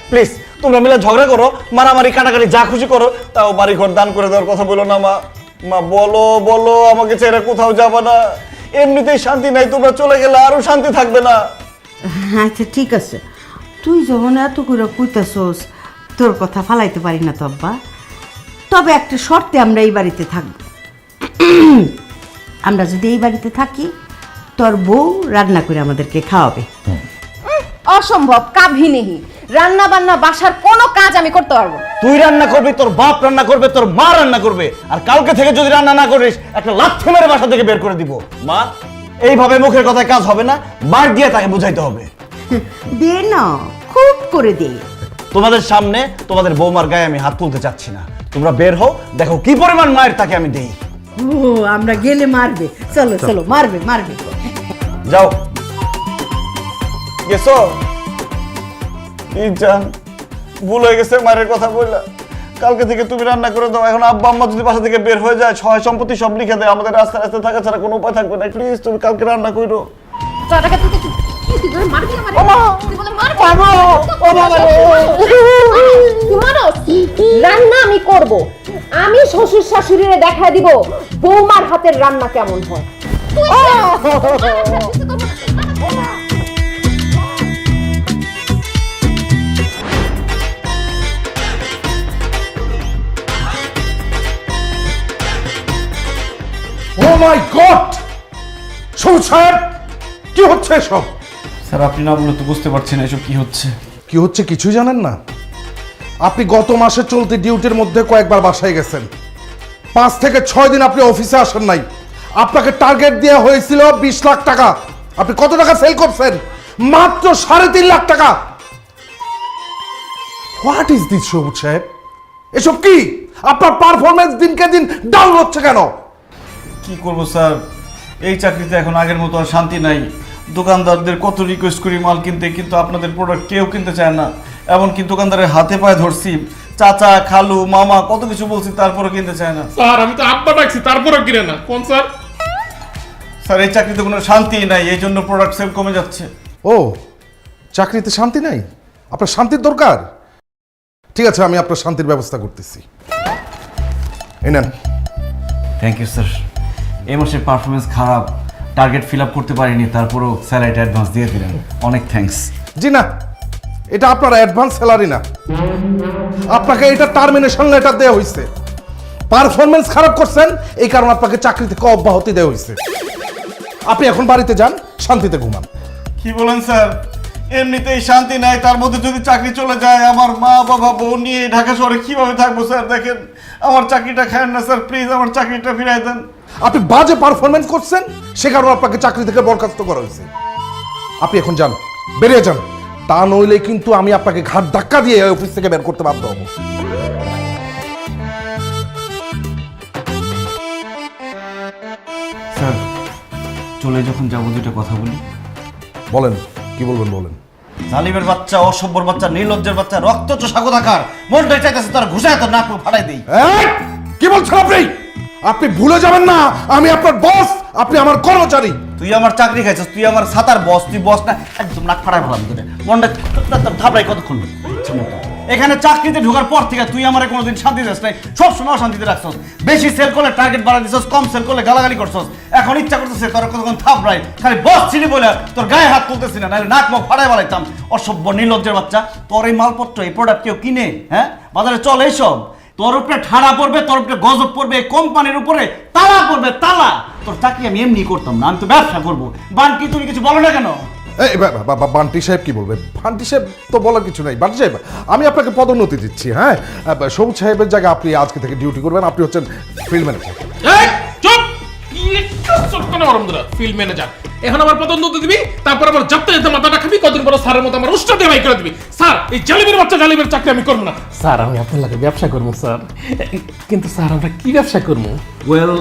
প্লিজ, তোমরা মিলে ঝগড়া করো, মারামারি কাটাকাটি যা খুশি করো, তাও বাড়ি ঘর দান করে দেওয়ার কথা বলো না মা। মা বলো বলো, আমাকে ছেড়ে কোথাও যাবে না। এমনিতেই শান্তি নাই, তোমরা চলে গেলে আরো শান্তি থাকবে না। আচ্ছা ঠিক আছে, তুই যখন এত করে কইতাছোস, তোর কথা ফালাইতে পারি না তো আব্বা। তবে একটা শর্তে আমরা এই বাড়িতে থাকব। আমরা যদি এই বাড়িতে থাকি, তোর বউ রান্না করে আমাদেরকে খাওয়াবে। অসম্ভব, কাভি নেহি। রান্না বান্না বাসার কোনো কাজ আমি করতে পারবো না। তুই রান্না করবি, তোর বাপ রান্না করবে, তোর মা রান্না করবে। আর কালকে থেকে যদি রান্না না করিস, একটা লাথি মেরে বাসা থেকে বের করে দিব। মা এইভাবে মুখের কথায় কাজ হবে না, বার দিয়ে তাকে বুঝাইতে হবে। দে না, খুব করে দে। তোমাদের সামনে তোমাদের বৌমার গায়ে আমি হাত তুলতে চাচ্ছি না। তোমরা বের হও, দেখো কি পরিমাণ মায়ের তাকে আমি দেই। ও আমরা গেলে মারবে, চলো চলো, মারবে মারবে। যাও গেছো? জান ভুল হয়ে গেছে, মায়ের কথা বললা। কালকে থেকে তুমি রান্না করে দাও। এখন আব্বা আম্মা যদি বাসা থেকে বের হয়ে যায়, সহায় সম্পত্তি সব লিখে দেয়, আমাদের রাস্তায় রাস্তায় থাকা ছাড়া কোনো উপায় থাকবে না। প্লিজ তুমি কালকে রান্না করো। রান্না আমি করব, আমি শ্বশুর শাশুড়িরে দেখা দিব বৌমার হাতের রান্না কেমন হয়। ও মাই গড! সবুজ সাহেব, কি হচ্ছে এসব? স্যার আপনি না বলে তো বুঝতে পারছি না এসব কি হচ্ছে। কি হচ্ছে কিছুই জানেন না? আপনি গত মাসে চলতি ডিউটির মধ্যে কয়েকবার বাসায় গেছেন, 5 থেকে 6 দিন আপনি অফিসে আসেন নাই। আপনাকে টার্গেট দেওয়া হয়েছিল 20 লাখ টাকা, আপনি কত টাকা সেল করছেন? মাত্র 3.5 লাখ টাকা। হোয়াট ইজ দিস সবুজ সাহেব? এসব কি? আপনার পারফরমেন্স দিনকে দিন ডাউন হচ্ছে কেন? কি করব স্যার, এই চাকরিতে এখন আগের মতো আর শান্তি নাই। দোকানদারদের কত রিকোয়েস্ট করি মাল কিনতে, কিন্তু আপনাদের প্রোডাক্ট কেউ কিনতে চায় না। এমনকি দোকানদারের হাতে পায়ে ধরছি, চাচা খালু মামা কত কিছু বলছি, তারপরে কিনতে চায় না। স্যার আমি তো আব্বা ডাকছি, তারপরেও কিনে না। কোন স্যার? স্যার এই চাকরিতে কোনো শান্তি নাই, এই জন্য প্রোডাক্ট সেল কমে যাচ্ছে। ও, চাকরিতে শান্তি নাই? আপনার শান্তির দরকার? ঠিক আছে, আমি আপনার শান্তির ব্যবস্থা করতেছি। এই নেন। Thank you sir. এই মাসের পারফরমেন্স খারাপ, টার্গেট ফিল আপ করতে পারিনি, তারপরেও স্যালারিটা অ্যাডভান্স দিয়ে দিলেন, অনেক থ্যাঙ্কস। জি না, এটা আপনার অ্যাডভান্স স্যালারি না, আপনাকে এটা টার্মিনেশন লেটার দেওয়া হয়েছে। পারফরমেন্স খারাপ করছেন, এই কারণে আপনাকে চাকরি থেকে অব্যাহতি দেওয়া হয়েছে। আপনি এখন বাড়িতে যান, শান্তিতে ঘুমান। কি বলেন স্যার? এমনিতেই শান্তি নাই, তার মধ্যে যদি চাকরি চলে যায়, আমার মা বাবা বউ নিয়ে ঢাকা শহরে কিভাবে থাকবো স্যার? দেখেন আমার চাকরিটা খায়েন না স্যার, প্লিজ আমার চাকরিটা ফিরাই দেন। আপনি বাজে পারফরমেন্স করছেন, সে কারণে আপনাকে চাকরি থেকে বরখাস্ত করা হয়েছে। আপনি এখন যান, বেরিয়ে যান, তা নইলে কিন্তু আমি আপনাকে ঘাট ধাক্কা দিয়ে অফিস থেকে বের করতে বাধ্য হব। স্যার চলে যখন যাবো দুটো কথা বলি। বলেন, কি বলবেন বলেন। জালিমের বাচ্চা, অসভ্যর বাচ্চা, নির্লজ্জের বাচ্চা, রক্ত চোষা কোথাকার, মনটাই চাইতেছে তার ঘুষায় তোর নাক মুখ ফাটাই দেই। এই, কি বলছেন আপনি? আপনি ভুলে যাবেন না, আমি আপনার বস, আপনি আমার কর্মচারী। তুই আমার চাকরি খাইছিস, তুই আমার ছাতার বস, তুই বস না, একদম নাক ফাটাই ফেলাম তোরে। মনটা থাপড়াই কতক্ষণ। ইচ্ছা মতো। এখানে চাকরিতে ঢোকার পর থেকে তুই আমারে কোনোদিন শান্তি দিস নাই, সবসময় অশান্তিতে রাখছস। বেশি সেল করলে টার্গেট বাড়া দিছস, কম সেল করলে গালাগালি করছস। এখন ইচ্ছা করতেছে তোর কতক্ষণ থাপড়াই, খালি বস চিনি বলে তোর গায়ে হাত তুলতেছি না, নাহলে নাক মুখ ফাটাই বালাইতাম। অসভ্য নির্লজ্জের বাচ্চা, তোর এই মালপত্র এই প্রোডাক্ট কেউ কিনে? হ্যাঁ, বাজারে চলে এইসব? তোর উপরে ঠাড়া পড়বে, তোর উপরে গজব পড়বে, এই কোম্পানির উপরে তালা পড়বে, তালা। তোর চাকরি আমি এমনি করতাম না, আমি তো ব্যবসা করবো। বানকি তুমি কিছু বলো না কেন? এই বান্টি সাহেব কি বলবে? বান্টি সাহেব তো বলার কিছু নাই। বান্টি সাহেব, আমি আপনাকে পদোন্নতি দিচ্ছি। হ্যাঁ, সবুজ সাহেবের জায়গায় আপনি আজকে থেকে ডিউটি করবেন। আপনি হচ্ছেন ফিল্ড ম্যানেজার। এই চুপ! চুপ কেন আরামদারা? Field manager. এখন আমার পদোন্নতি দিবি, তারপর আবার যাত্রা যেতে মাথাটা খাবি, কদিন পর স্যারের মতো আমার উষ্টা দিয়ে বাই করে দিবি। স্যার, এই জালিমের বাচ্চা জালিমের চাকরি আমি করবো না। স্যার, আমি আপনার লাগে ব্যবসা করবো স্যার। কিন্তু স্যার, আমরা কি ব্যবসা করবো? ওয়েল,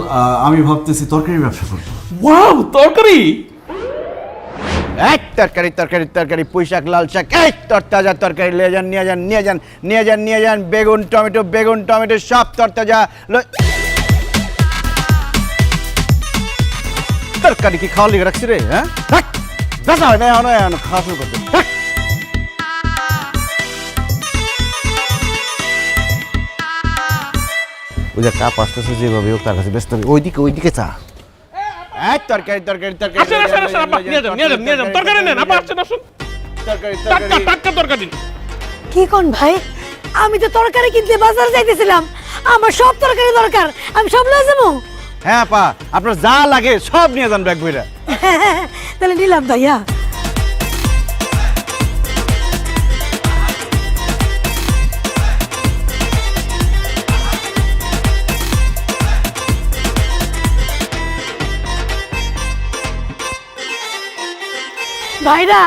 আমি ভাবতেছি তরকারি ব্যবসা করবো। ওয়াও, তরকারি! এক তরকারি তরকারি তরকারি, পুঁই শাক, লাল শাক, এই তরতাজা তরকারি নিয়ে যান নিয়ে যান নিয়ে যান নিয়ে যান নিয়ে যান। বেগুন টমেটো সব তরতাজা। তরকারি কি খাওয়া লিখে রাখছি রে? হ্যাঁ, দেখা হয় না এখন খাওয়া শুরু করতে। ওই যে কাপ আসতেছে যেভাবে হোক তার কাছে ব্যস্ত হবে। ওইদিকে চা। এক তরকারি তরকারি তরকারি আসেন আসেন আসেন, আপা নিয়ে যান নিয়ে যান নিয়ে যান, তরকারি নেন, আপা আসেন আসুন। তরকারি টাটকা টাটকা তরকারি। কি কোন ভাই, আমি তো তরকারি কিনতে বাজার যাইতেছিলাম, আমার সব তরকারি দরকার, আমি সব লয়ে যাবো। হ্যাঁ পা, আপনার যা লাগে সব নিয়ে যান ব্যাগ বইরা। তাহলে নিলাম ভাইয়া। ভাইরা,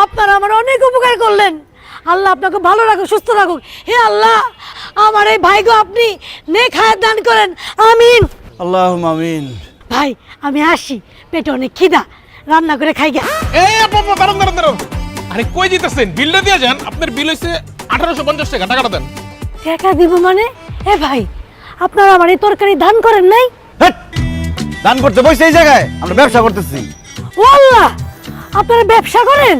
আপনারা আমার অনেক উপকার করলেন। আল্লাহ আপনাকে ভালো রাখুক, সুস্থ রাখুক। হে আল্লাহ, আমার এই ভাইগো আপনি নেক হায়াত দান করেন, আমিন। আল্লাহুম্মা আমিন। ভাই, আমি আসি, পেটে অনেক খিদা, রান্না করে খাই গে। এই আপা আপা, দাঁড়ান দাঁড়ান দাঁড়ান। আরে কই দিতেছেন? বিলটা দিয়ে যান। আপনার বিল হইছে 1850 টাকা, টাকাটা দেন। টাকা দিব মানে? এ ভাই, আপনারা আমার এই তরকারি দান করেন নাই? হেট! দান করতে বসে এই জায়গায় আমরা ব্যবসা করতেছি। ও আল্লাহ, আপনারা ব্যবসা করেন?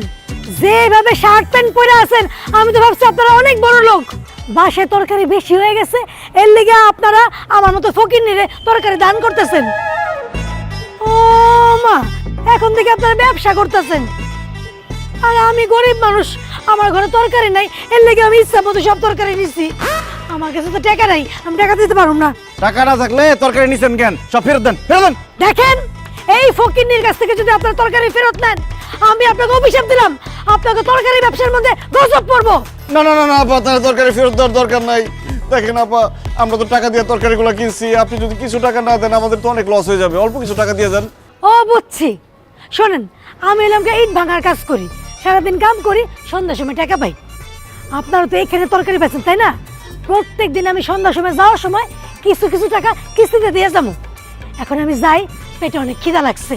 যেভাবে শার্ট প্যান্ট পরে আছেন, আমি তো ভাবছি আপনারা অনেক বড় লোক। বাসায় তরকারি বেশি হয়ে গেছে, এর লেগে আপনারা আমার মতো ফকিন্নিরে তরকারি দান করতেছেন। ও মা, এখন থেকে আপনারা ব্যবসা করতেছেন, আর আমি গরিব মানুষ, আমার ঘরে তরকারি নাই, এর লেগে আমি ইচ্ছা মতো সব তরকারি নিচ্ছি। আমার কাছে তো টাকা নাই, আমি টাকা দিতে পারবো না। টাকা না থাকলে তরকারি নিছেন কেন? সব ফেরত দেন, ফেরত দেন। দেখেন, এই ফকিন্নির কাছ থেকে যদি আপনার তরকারি ফেরত নেন, আমি আপনাকে অভিশাপ দিলাম, আপনাকে তরকারি ব্যবসার মধ্যে গজব পড়বো। না না না না আপা, তার তরকারি ফেরত দেওয়ার দরকার নাই। দেখেন আপা, আমরা তো টাকা দিয়ে তরকারিগুলো কিনছি, আপনি যদি কিছু টাকা না দেন আমাদের তো অনেক লস হয়ে যাবে। অল্প কিছু টাকা দিয়ে যান। ও বুঝছি, শোনেন, আমি এলামকে ইট ভাঙার কাজ করি, সারাদিন কাম করি, সন্ধ্যার সময় টাকা পাই। আপনারা তো এখানে তরকারি বেচেন, তাই না? প্রত্যেক দিন আমি সন্ধ্যার সময় যাওয়ার সময় কিছু কিছু টাকা কিস্তিতে দিয়ে যাবো। এখন আমি যাই, পেটে অনেক খিদা লাগছে।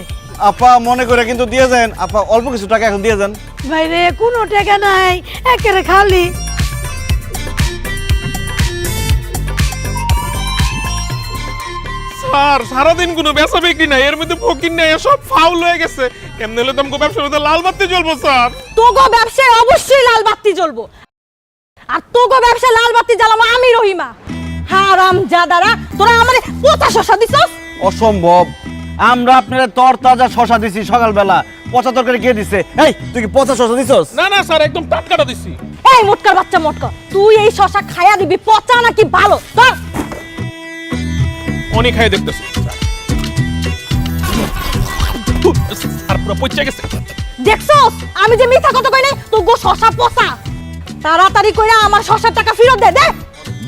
আপা মনে করে কিন্তু দিয়ে যান। আপা অল্প কিছু টাকা এখন দিয়ে যান। বাইরে কোনো টাকা নাই, একেবারে খালি। স্যার, সারাদিন কোনো বেচা বিক্রি নাই, এর মধ্যে ফকির নাই, সব ফাউল হয়ে গেছে। এমনি হলে তো আমাকে ব্যবসার মধ্যে লাল বাতি জ্বলবো স্যার। তোগো ব্যবসায় অবশ্যই লাল বাতি জ্বলবো, আর তোগো ব্যবসায় লাল বাতি জ্বালাবো আমি রহিমা। হারাম জাদারা, তোরা আমারে পচা শশা দিছস। অসম্ভব, আমরা আপনারা তরতাজা শশা দিছি সকালবেলা। পচা তরকারি কে দিছে? এই তুই কি পচা শশা দিছস? না না স্যার, একদম টাটকাটা দিছি। এই মোটকার বাচ্চা মোটকা, তুই এই শশা খায়া দিবি পচা নাকি ভালো? তোর অনেক খাই দেখতেছি আর পুরো পচে গেছে। দেখছস আমি যে মিথ্যা কথা কই নাই? তোগো শশা পচা। তাড়াতাড়ি কইরা আমার শশার টাকা ফেরত দে। দে।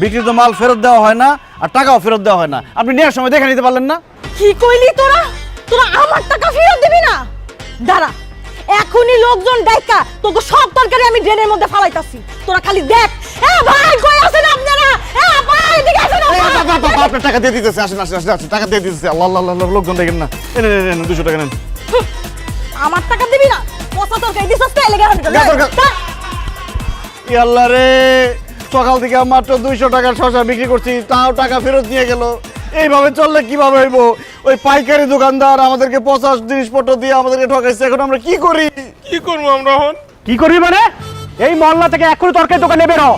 বিক্রিত মাল ফেরত দেওয়া হয় না, আর টাকাও ফেরত দেওয়া হয় না। আপনি নেওয়ার সময় দেখে নিতে পারলেন না? কি কইলি তোরা? তোরা আমার টাকা ফেরত দিবি না? দাঁড়া, এখনই লোকজন ডাইকা তোকে সব তরকারি আমি ড্রেনের মধ্যে ফালাইতাছি, তোরা খালি দেখ। এ ভাই, কই আছেন আপনারা? এ ভাই, এদিকে আসেন। আপনার টাকা দিয়ে দিতেছে, আসেন আসেন আসেন, টাকা দিয়ে দিতেছে। আল্লাহ আল্লাহ আল্লাহ, লোকজন দেখেন না। এনে 200 টাকা নেন। আমার টাকা দিবি না? পচা তরকারি দিছস তো, এলাকা আল্লাহ রে, সকাল থেকে মাত্র 200 টাকার শশা বিক্রি করছি, তাও টাকা ফেরত নিয়ে গেল। এইভাবে চললে কিভাবে হইব? ওই পাইকারি দোকানদার আমাদেরকে 50 জিনিসপত্র দিয়ে আমাদেরকে ঠকাইছে। এখন আমরা কি করি? কি করবো আমরা এখন? কি করবি মানে? এই মহল্লা থেকে এখনই তরকারি দোকানে বেরো।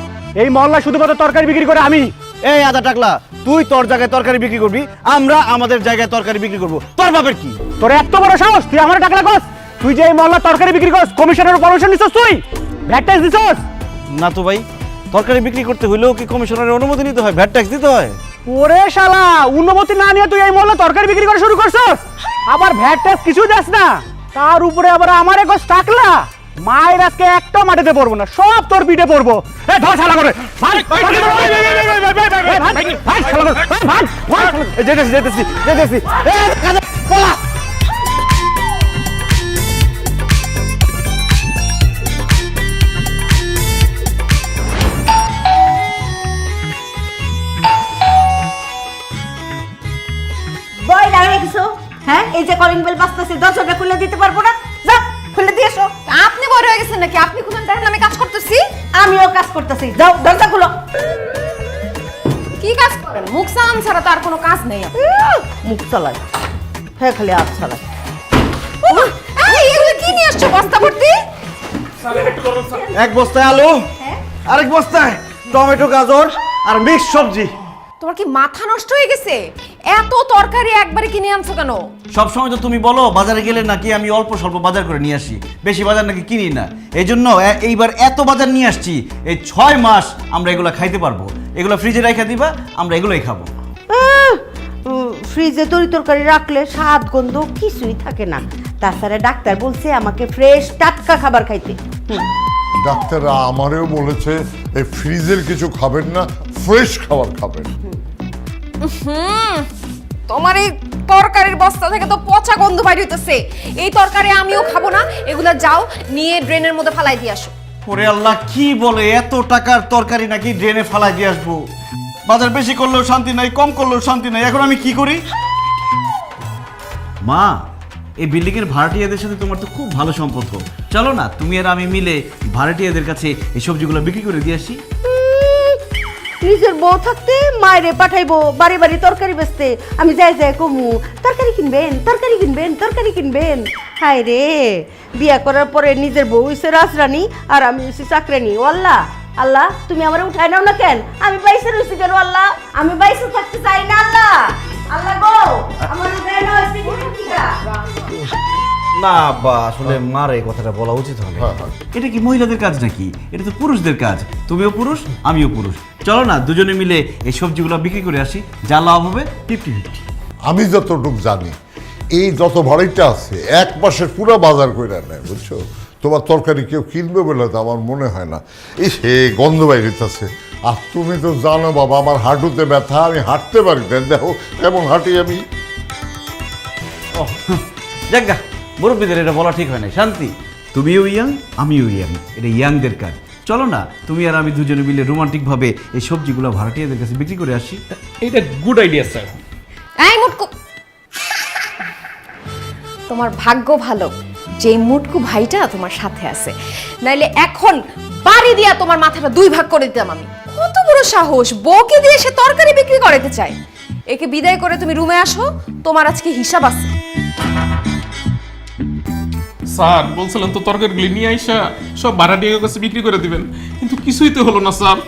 এই মহল্লা শুধুমাত্র তরকারি বিক্রি করে আমি। এই আদা টাকলা, তুই তোর জায়গায় তরকারি বিক্রি করবি, আমরা আমাদের জায়গায় তরকারি বিক্রি করব। তোর বাপের কি? তোর এত বড় সাহস, তুই আমার টাকা লাগস? তুই যে এই মহল্লা তরকারি বিক্রি করস, কমিশনের পারমিশন নিছস? তুই ভ্যাট ট্যাক্স দিছস? না তো ভাই, তরকারি বিক্রি করতে হইলেও কি কমিশনারের অনুমতি নিতে হয়, ভ্যাট ট্যাক্স দিতে হয়? ওরে শালা, অনুমতি না নিয়ে তুই এই মহল্লা তরকারি বিক্রি করা শুরু করছস? আবার ভ্যাট ট্যাক্স কিছু যাস না, তার উপরে আবার আমার একস টাকলা। মায়ের আজকে একটা মাটিতে পড়বো না, সব তোর পিঠে পড়বো। এ ধর শালা করে, ভাগ, যেতেছি। বই লাগে কিছু? হ্যাঁ, এই যে কলিং বেল বাজতেছে, দরজাটা খুলে দিতে পারবো না? যা খুলে দিয়ে এসো। আপনি বড় হয়ে গেছেন নাকি? আপনি খুলেন, দেখেন আমি কাজ করতেছি। আমিও কাজ করতেছি, যাও দরজা খুলো। কি কাজ করেন? মুখ সালাম ছাড়া তো আর কোনো কাজ নেই আপনার। মুখ চালাই, হ্যাঁ খালি হাত চালাই। ওমা, এই এগুলো কি নিয়ে আসছো বস্তা ভর্তি? এক বস্তায় আলু, আরেক বস্তায় টমেটো, গাজর আর মিক্স সবজি। তোমার কি মাথা নষ্ট হয়ে গেছে? এত তরকারি একবারে কিনে আনছো কেন? সব সময় তো তুমি বলো বাজারে গেলে নাকি আমি অল্প স্বল্প বাজার করে নিয়ে আসি, বেশি বাজার নাকি কিনি না। এই জন্য এইবার এত বাজার নিয়ে আসছি, এই 6 মাস আমরা এগুলো খাইতে পারবো। এগুলো ফ্রিজে রেখে দিবা, আমরা এগুলোই খাবো। ফ্রিজে তরি তরকারি রাখলে স্বাদ গন্ধ কিছুই থাকে না। তাছাড়া ডাক্তার বলছে আমাকে ফ্রেশ টাটকা খাবার খাইতে। ডাক্তাররা আমারেও বলেছে এই ফ্রিজের কিছু খাবেন না, ফ্রেশ খাবার খাবেন। তোমার এই তরকারির বস্তা থেকে তো পচা গন্ধ বাইর হইতেছে। এই তরকারি আমিও খাবো না, এগুলা যাও নিয়ে ড্রেনের মধ্যে ফালাই দিয়ে আসো। ওরে আল্লাহ, কি বলে, এত টাকার তরকারি নাকি ড্রেনে ফালাই দিয়ে আসবো? বাজার বেশি করলেও শান্তি নাই, কম করলেও শান্তি নাই, এখন আমি কি করি? মা, এই বিল্ডিং এর ভাড়াটিয়াদের সাথে তোমার তো খুব ভালো সম্পর্ক, চলো না তুমি আর আমি মিলে ভাড়াটিয়াদের কাছে এই সবজিগুলো বিক্রি করে দিয়ে আসি। নিজের বউ থাকতে মায়েরে পাঠাইবো বাড়ি বাড়ি তরকারি বেচতে। আমি যাই যাই কমু, তরকারি কিনবেন, তরকারি কিনবেন, তরকারি কিনবেন। হায় রে, বিয়া করার পরে নিজের বউ হইছে রাজরানী আর আমি হইছি চাকরানী। ও আল্লাহ, আল্লাহ তুমি আমার উঠাই নাও না কেন? আমি বাইসে রইছি কেন আল্লাহ? আমি বাইসে থাকতে চাই না আল্লাহ। আল্লাহ গো, আমার উঠাই নাও না বা আসলে মার এই কথাটা বলা উচিত হবে। এটা কি মহিলাদের কাজ নাকি? এটা তো পুরুষদের কাজ। তুমিও পুরুষ, আমিও পুরুষ, চলো না দুজনে মিলে এই সবজিগুলো বিক্রি করে আসি, যা লাভ হবে 50-50। আমি যতটুকু জানি এই যত ভাড়িটা আছে 1 মাসের পুরো বাজার করে নেয়, বুঝছো? তোমার তরকারি কেউ কিনবে বলে তো আমার মনে হয় না। এই সে গন্ধ বাইরেছে। আর তুমি তো জানো বাবা, আমার হাঁটুতে ব্যথা, আমি হাঁটতে পারি না। দেখো কেমন হাঁটি আমি। যাজ্ঞা, মুরব্বীদের এটা বলা ঠিক হয় না। শান্তি, তুমিও ইয়াং, আমিও ইয়াং, এটা ইয়াংদের কাজ। চলো না তুমি আর আমি দুজনে মিলে রোমান্টিক ভাবে এই সবজিগুলো ভাড়াটিয়াদের কাছে বিক্রি করে আসি। এটা গুড আইডিয়া স্যার। এই মুটকু, তোমার ভাগ্য ভালো যে মুটকু ভাইটা তোমার সাথে আছে, নাইলে এখন বাড়ি দিয়া তোমার মাথাটা 2 ভাগ করে দিতাম আমি। কত বড় সাহস, বউকে দিয়ে সে তরকারি বিক্রি করতে চায়। একে বিদায় করে তুমি রুমে আসো, তোমার আজকে হিসাব আছে। স্যার বলছিলেন তো তরকারিগুলি নিয়ে আইসা সব ভাড়াটিয়ার কাছে বিক্রি করে দিবেন, কিন্তু কিছুই তো হলো না স্যার।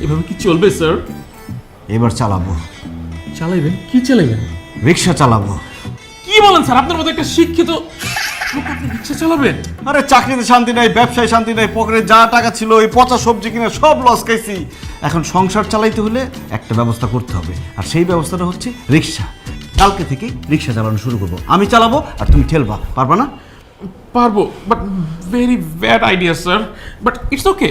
এভাবে কি চলবে স্যার? এবার চালাবো। চালাইবেন? কি চালাইবেন? রিক্সা চালাবো। কি বলেন স্যার? আপনার মতো একটা শিক্ষিত লোক আপনি রিক্সা চালাবেন? আরে চাকরিতে শান্তি নাই, ব্যবসায় শান্তি নাই, পকেটে যা টাকা ছিল ওই পচা সবজি কিনে সব লস খাইছি। এখন সংসার চালাইতে হলে একটা ব্যবস্থা করতে হবে, আর সেই ব্যবস্থাটা হচ্ছে রিক্সা। কালকে থেকে রিক্সা চালানো শুরু করবো। আমি চালাবো আর তুমি ঠেলবা, পারবা না? পারবো, but very bad idea sir, but it's okay.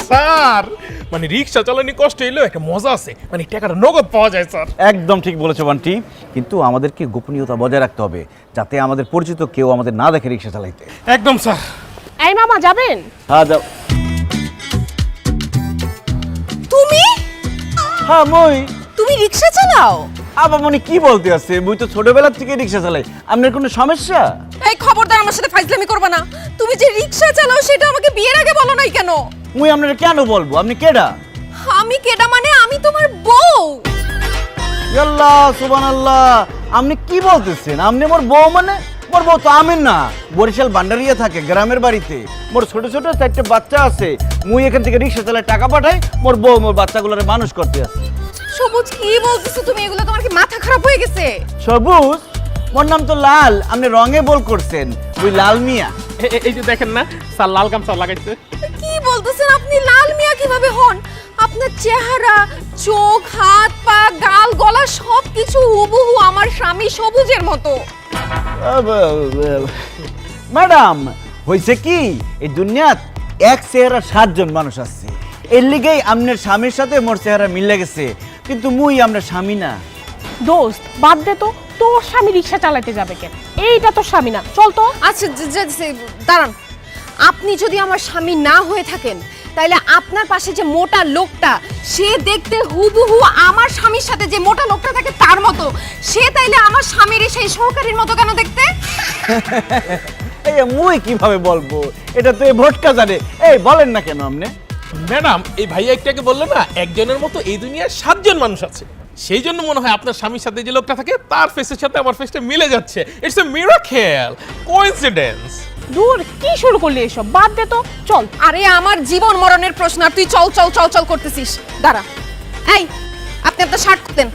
Sir মানে রিক্সা চালানি কষ্ট হইলেও একটা মজা আছে, মানে টাকাটা নগদ পাওয়া যায় স্যার। একদম ঠিক বলেছো বান্টি, কিন্তু আমাদেরকে গোপনীয়তা বজায় রাখতে হবে, যাতে আমাদের পরিচিত কেউ আমাদের না দেখে রিক্সা চালাইতে। একদম স্যার। এই মামা যাবেন? হ্যাঁ যাও। তুমি হ্যাঁ মই। তুমি রিকশা চালাও? আবামনি কি বলতে আছে? মুই তো ছোটবেলা থেকে রিক্সা চালাই, আপনার কোনো সমস্যা? এই খবরদার আমার সাথে ফাইজলামি করবে না। তুমি যে রিকশা চালাও সেটা আমাকে বিয়ের আগে বলো নাই কেন? মুই আপনার কেন বলবো? আপনি কেডা? আমি কেডা মানে আমি তোমার বউ। আল্লাহ সুবহানাল্লাহ, আপনি কি বলতেছেন? আপনি মোর বউ মানে? মোর বউ তো আমি না, বরিশাল বান্ডারিয়া থাকে গ্রামের বাড়িতে। মোর ছোট ছোট 4টে বাচ্চা আছে, মুই এখান থেকে রিক্সা চালায় টাকা পাঠাই, মোর বউ মোর বাচ্চাগুলোরে মানুষ করতে আছে। সবুজ কি বলতেছো তুমি? এগুলো তোমার কি মাথা খারাপ হয়ে গেছে? সবুজ? মোর নাম তো লাল, আপনি রঙে বল করছেন, ওই লাল মিয়া। এই যে দেখেন না স্যার লাল গামছা লাগাইছে। কি বলতেছেন আপনি? লাল মিয়া কিভাবে হন? আপনার চেহারা, চোখ, হাত, পা, গাল, গলা সবকিছু হুবহু আমার স্বামী সবুজের মতো। ম্যাডাম, হয়েছে কি, এই দুনিয়াত এক চেহারা 7 জন মানুষ আছে, এর লিগেই আপনার স্বামীর সাথে মোর চেহারা মিলে গেছে, কিন্তু মুই আপনার স্বামী না। দোস্ত বাদ দে তো, তোর স্বামী রিক্সা চালাতে যাবে কেন? এইটা তোর স্বামী না, চল তো। আচ্ছা দাঁড়ান, আপনি যদি আমার স্বামী না হয়ে থাকেন তাহলে আপনার পাশে যে মোটা লোকটা, সে দেখতে হুবহু আমার স্বামীর সাথে যে মোটা লোকটা থাকে তার মতো, সে তাইলে আমার স্বামীর সেই সহকারীর মতো কেন দেখতে? এই মুই কিভাবে বলবো, এটা তো এই ভোটকা জানে। এই বলেন না কেন আপনি? ম্যাডাম, এই ভাইয়া একটাকে বললো না একজনের মতো এই দুনিয়ায় 7 জন মানুষ আছে, সেই জন্য মনে হয় আপনার স্বামীর সাথে যে লোকটা থাকে তার ফেসের সাথে আমার ফেসটা মিলে যাচ্ছে। It's a miracle, coincidence. দূর, কি শুরু করলি এসব? বাদ দে তো, চল। আরে আমার জীবন মরণের প্রশ্ন আর তুই চল চল চল চল করতেছিস। দাঁড়া, এই আপনি আপনার শার্ট খুলতেন।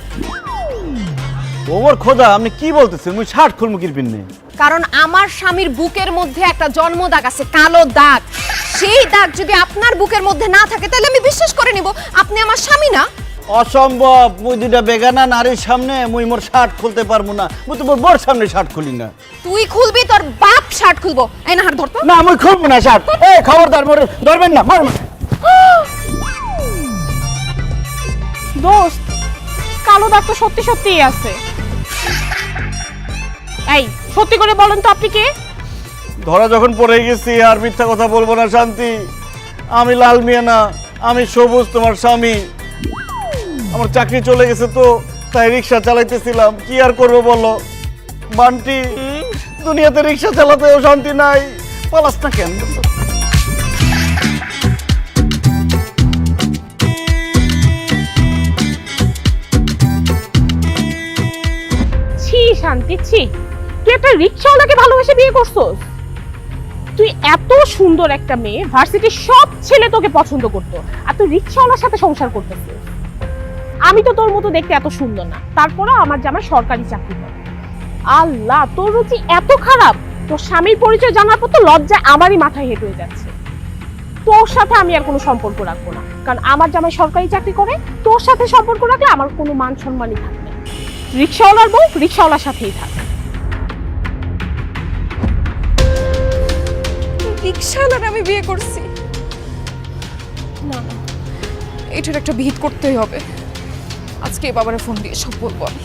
ওমর খোদা, আপনি কি বলতেছেন? মুই শার্ট খুলমু কিরপিন নেই। কারণ আমার স্বামীর বুকের মধ্যে একটা জন্ম দাগ আছে, কালো দাগ। সেই দাগ যদি আপনার বুকের মধ্যে না থাকে তাহলে আমি বিশ্বাস করে নিব আপনি আমার স্বামী না। অসম্ভব, মুই দুইটা বেগানা নারীর সামনে মুই মোর শার্ট খুলতে পারবো না। মুই তো মোর বোর সামনে শার্ট খুলি না। তুই খুলবি, তোর বাপ শার্ট খুলবো। এই না হাত ধরতো। না, মুই খুলবো না শার্ট। এই খবরদার, মোরে ধরবেন না, মারবেন। দোস্ত, কালো দাগ তো সত্যি সত্যিই আছে। এই সত্যি করে বলেন তো আপনি কে? ধরা যখন পড়ে গেছি আর মিথ্যা কথা বলবো না শান্তি। আমি লাল মিয়া না, আমি সবুজ, তোমার স্বামী। আমার চাকরি চলে গেছে তো, তাই রিক্সা চালাইতেছিলাম। কি আর করবো বলো বান্টি, দুনিয়াতে রিক্সা চালাতেও শান্তি নাই। পালাস না কেন? ছি শান্তি, ছি, তুই একটা রিক্সাওয়ালাকে ভালোবেসে বিয়ে করছস? তুই এত সুন্দর একটা মেয়ে, ভার্সিটির সব ছেলে তোকে পছন্দ করতো, আর তুই রিক্সাওয়ালার সাথে সংসার করতেছিস। আমি তো তোর মতো দেখতে এত সুন্দর না, তারপরও আমার জামাই সরকারি চাকরি করে। আল্লাহ, তোর রুচি এত খারাপ! তোর স্বামীর পরিচয় জানার পর তো লজ্জায় আমারই মাথায় হেঁট হয়ে যাচ্ছে। তোর সাথে আমি আর কোনো সম্পর্ক রাখবো না, কারণ আমার জামাই সরকারি চাকরি করে। তোর সাথে সম্পর্ক রাখলে আমার কোনো মান সম্মানই থাকবে না। রিক্সাওয়ালার বউ রিক্সাওয়ালার সাথেই থাক। রিক্সাওয়ালার আমি বিয়ে করছি না, না, এটার একটা বিহিত করতেই হবে। আজকে বাবারে ফোন দিয়ে সব বলবো আমি।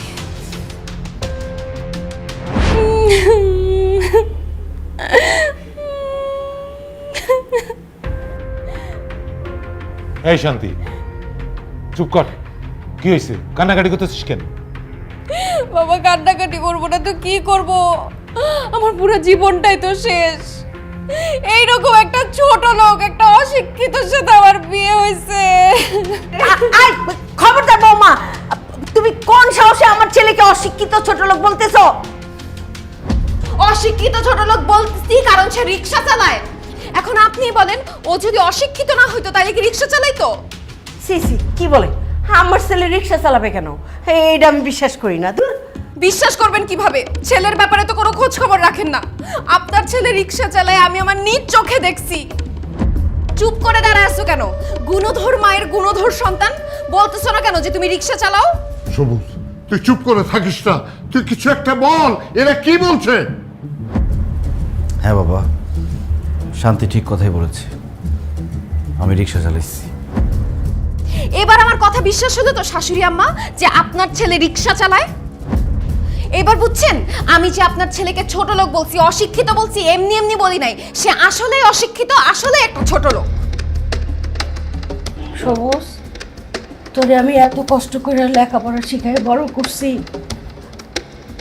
এই শান্তি, চুপ কর। কি হয়েছে? কান্নাকাটি করতেছিস কেন? বাবা, কান্নাকাটি করবো না তো কি করব? আমার পুরো জীবনটাই তো শেষ। এইরকম একটা ছোট লোক, একটা অশিক্ষিতর সাথে আমার বিয়ে হয়েছে। খবরদার বৌমা, তুমি কোন সাহসে আমার ছেলেকে অশিক্ষিত ছোট লোক বলতেছো? অশিক্ষিত ছোট লোক বলতেছি কারণ সে রিক্সা চালায়। এখন আপনি বলেন, ও যদি অশিক্ষিত না হইতো তাহলে কি রিক্সা চালাইতো? সি সি, কি বলে? আমার ছেলে রিক্সা চালাবে কেন? এইটা আমি বিশ্বাস করি না। বিশ্বাস করবেন কিভাবে? ছেলের ব্যাপারে তো কোনো খোঁজ খবর রাখেন না। আপনার ছেলে রিক্সা চালায় আমি আমার নিজ চোখে দেখছি। চুপ করে দাঁড়ায় আছো কেন? গুণধর মায়ের গুণধর সন্তান, বলতেছো না কেন যে তুমি রিক্সা চালাও? সবুজ, তুই চুপ করে থাকিস না, তুই কিছু একটা বল। এরা কি বলছে? হ্যাঁ বাবা, শান্তি ঠিক কথাই বলেছে, আমি রিক্সা চালাইছি। এবার আমার কথা বিশ্বাস হলো তো শাশুড়ি আম্মা যে আপনার ছেলে রিক্সা চালায়? এবার বুঝছেন আমি যে আপনার ছেলেকে ছোট লোক বলছি, অশিক্ষিত বলছি, এমনি এমনি বলি নাই। সে আসলেই অশিক্ষিত, আসলে একটা ছোট লোক। সবুজ, তোরে আমি এত কষ্ট করে লেখাপড়া শিখাই বড় করছি,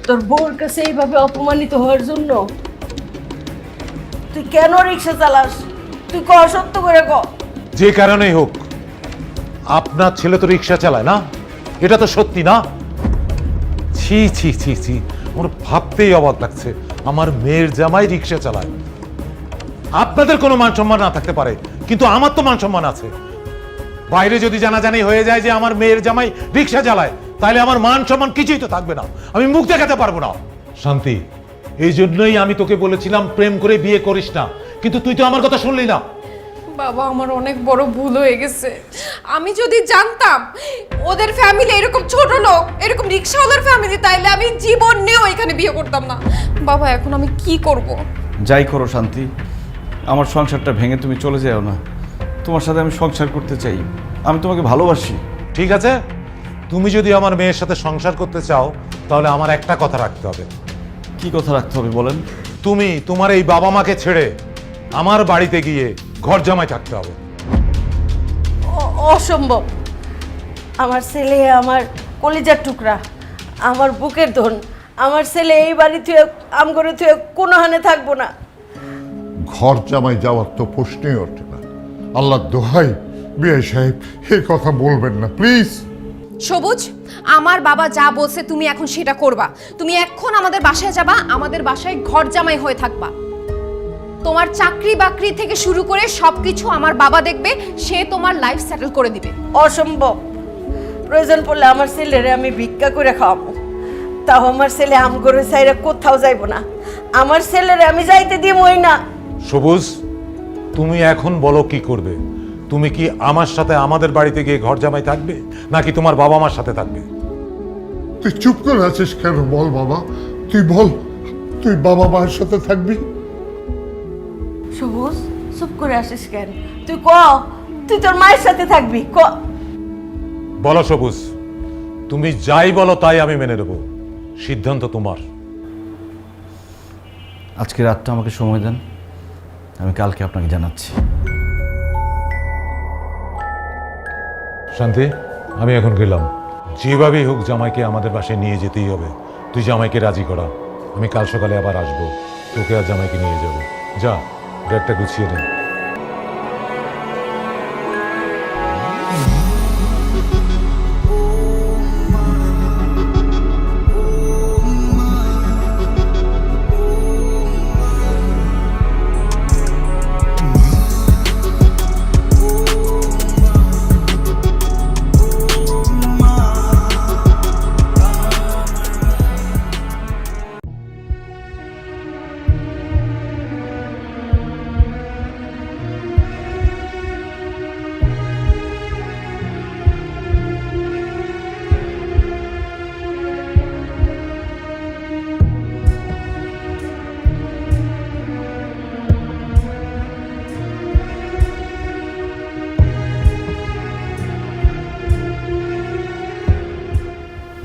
তোর বউর কাছে এইভাবে অপমানিত হওয়ার জন্য? তুই কেন রিক্সা চালাস? তুই ক, সত্য করে ক। যে কারণেই হোক, আপনার ছেলে তো রিক্সা চালায় না, এটা তো সত্যি না? ছি ছি ছি ছি, আমার ভাবতেই অবাক লাগছে আমার মেয়ের জামাই রিক্সা চালায়। আপনাদের কোনো মান সম্মান না থাকতে পারে, কিন্তু আমার তো মান সম্মান আছে। বাইরে যদি জানাজানি হয়ে যায় যে আমার মেয়ের জামাই রিক্সা চালায়, তাহলে আমার মান সম্মান কিছুই তো থাকবে না, আমি মুখ দেখাতে পারবো না। শান্তি, এই জন্যই আমি তোকে বলেছিলাম প্রেম করে বিয়ে করিস না, কিন্তু তুই তো আমার কথা শুনলি না। বাবা, আমার অনেক বড় ভুল হয়ে গেছে। আমি যদি জানতাম ওদের ফ্যামিলি এরকম ছোট লোক, এরকম রিক্সাওয়ালার ফ্যামিলি, তাইলে আমি জীবন নিয়েও এখানে বিয়ে করতাম না। বাবা, এখন আমি কি করব? যাই করো শান্তি, আমার সংসারটা ভেঙে তুমি চলে যাও না। তোমার সাথে আমি সংসার করতে চাই, আমি তোমাকে ভালোবাসি। ঠিক আছে, তুমি যদি আমার মেয়ের সাথে সংসার করতে চাও, তাহলে আমার একটা কথা রাখতে হবে। কি কথা রাখতে হবে বলেন? তুমি তোমার এই বাবা মাকে ছেড়ে আমার বাড়িতে গিয়ে ঘর জামাই থাকতে হবে। অসম্ভব। আমার ছেলে আমার কলিজার টুকরা, আমার বুকের ধন। আমার ছেলে এই বাড়ি তুই আম করে তুই কোনো হানে থাকবো না। ঘর জামাই যাওয়ার তো প্রশ্নই ওঠে না। আল্লাহ দোহাই বিয়ে সাহেব, এই কথা বলবেন না প্লিজ। সবুজ, আমার বাবা যা বলছে তুমি এখন সেটা করবা। তুমি এখন আমাদের বাসায় যাবা, আমাদের বাসায় ঘর জামাই হয়ে থাকবা। তোমার চাকরি বাকরি থেকে শুরু করে সবকিছু আমার বাবা দেখবে, সে তোমার লাইফ সেটেল করে দিবে। অসম্ভব। প্রয়োজন পড়লে আমার ছেলেরে আমি ভিক্ষা করে খাওয়াবো, তাও আমার ছেলে আম করে চাইরে কোথাও যাইব না। আমার ছেলেরে আমি যাইতে দিবই না। সবুজ, তুমি এখন বলো কি করবে? তুমি কি আমার সাথে আমাদের বাড়িতে গিয়ে ঘর জামাই থাকবে, নাকি তোমার বাবা মার সাথে থাকবে? তুই চুপ করে আছিস কেন? বল বাবা, তুই বল, তুই বাবা মায়ের সাথে থাকবি? সবুজ, চুপ করে আসিস কেন? তুই ক, তুই তোর মায়ের সাথে থাকবি। ক, বলো সবুজ, তুমি যাই বলো তাই আমি মেনে নেব, সিদ্ধান্ত তোমার। আজকে রাতটা আমাকে সময় দেন, আমি কালকে আপনাকে জানাচ্ছি। শান্তি, আমি এখন গেলাম। যেভাবেই হোক জামাইকে আমাদের বাসায় নিয়ে যেতেই হবে। তুই জামাইকে রাজি করা, আমি কাল সকালে আবার আসবো, তোকে আর জামাইকে নিয়ে যাবো। যা, ব্যাগটা গুছিয়ে নে।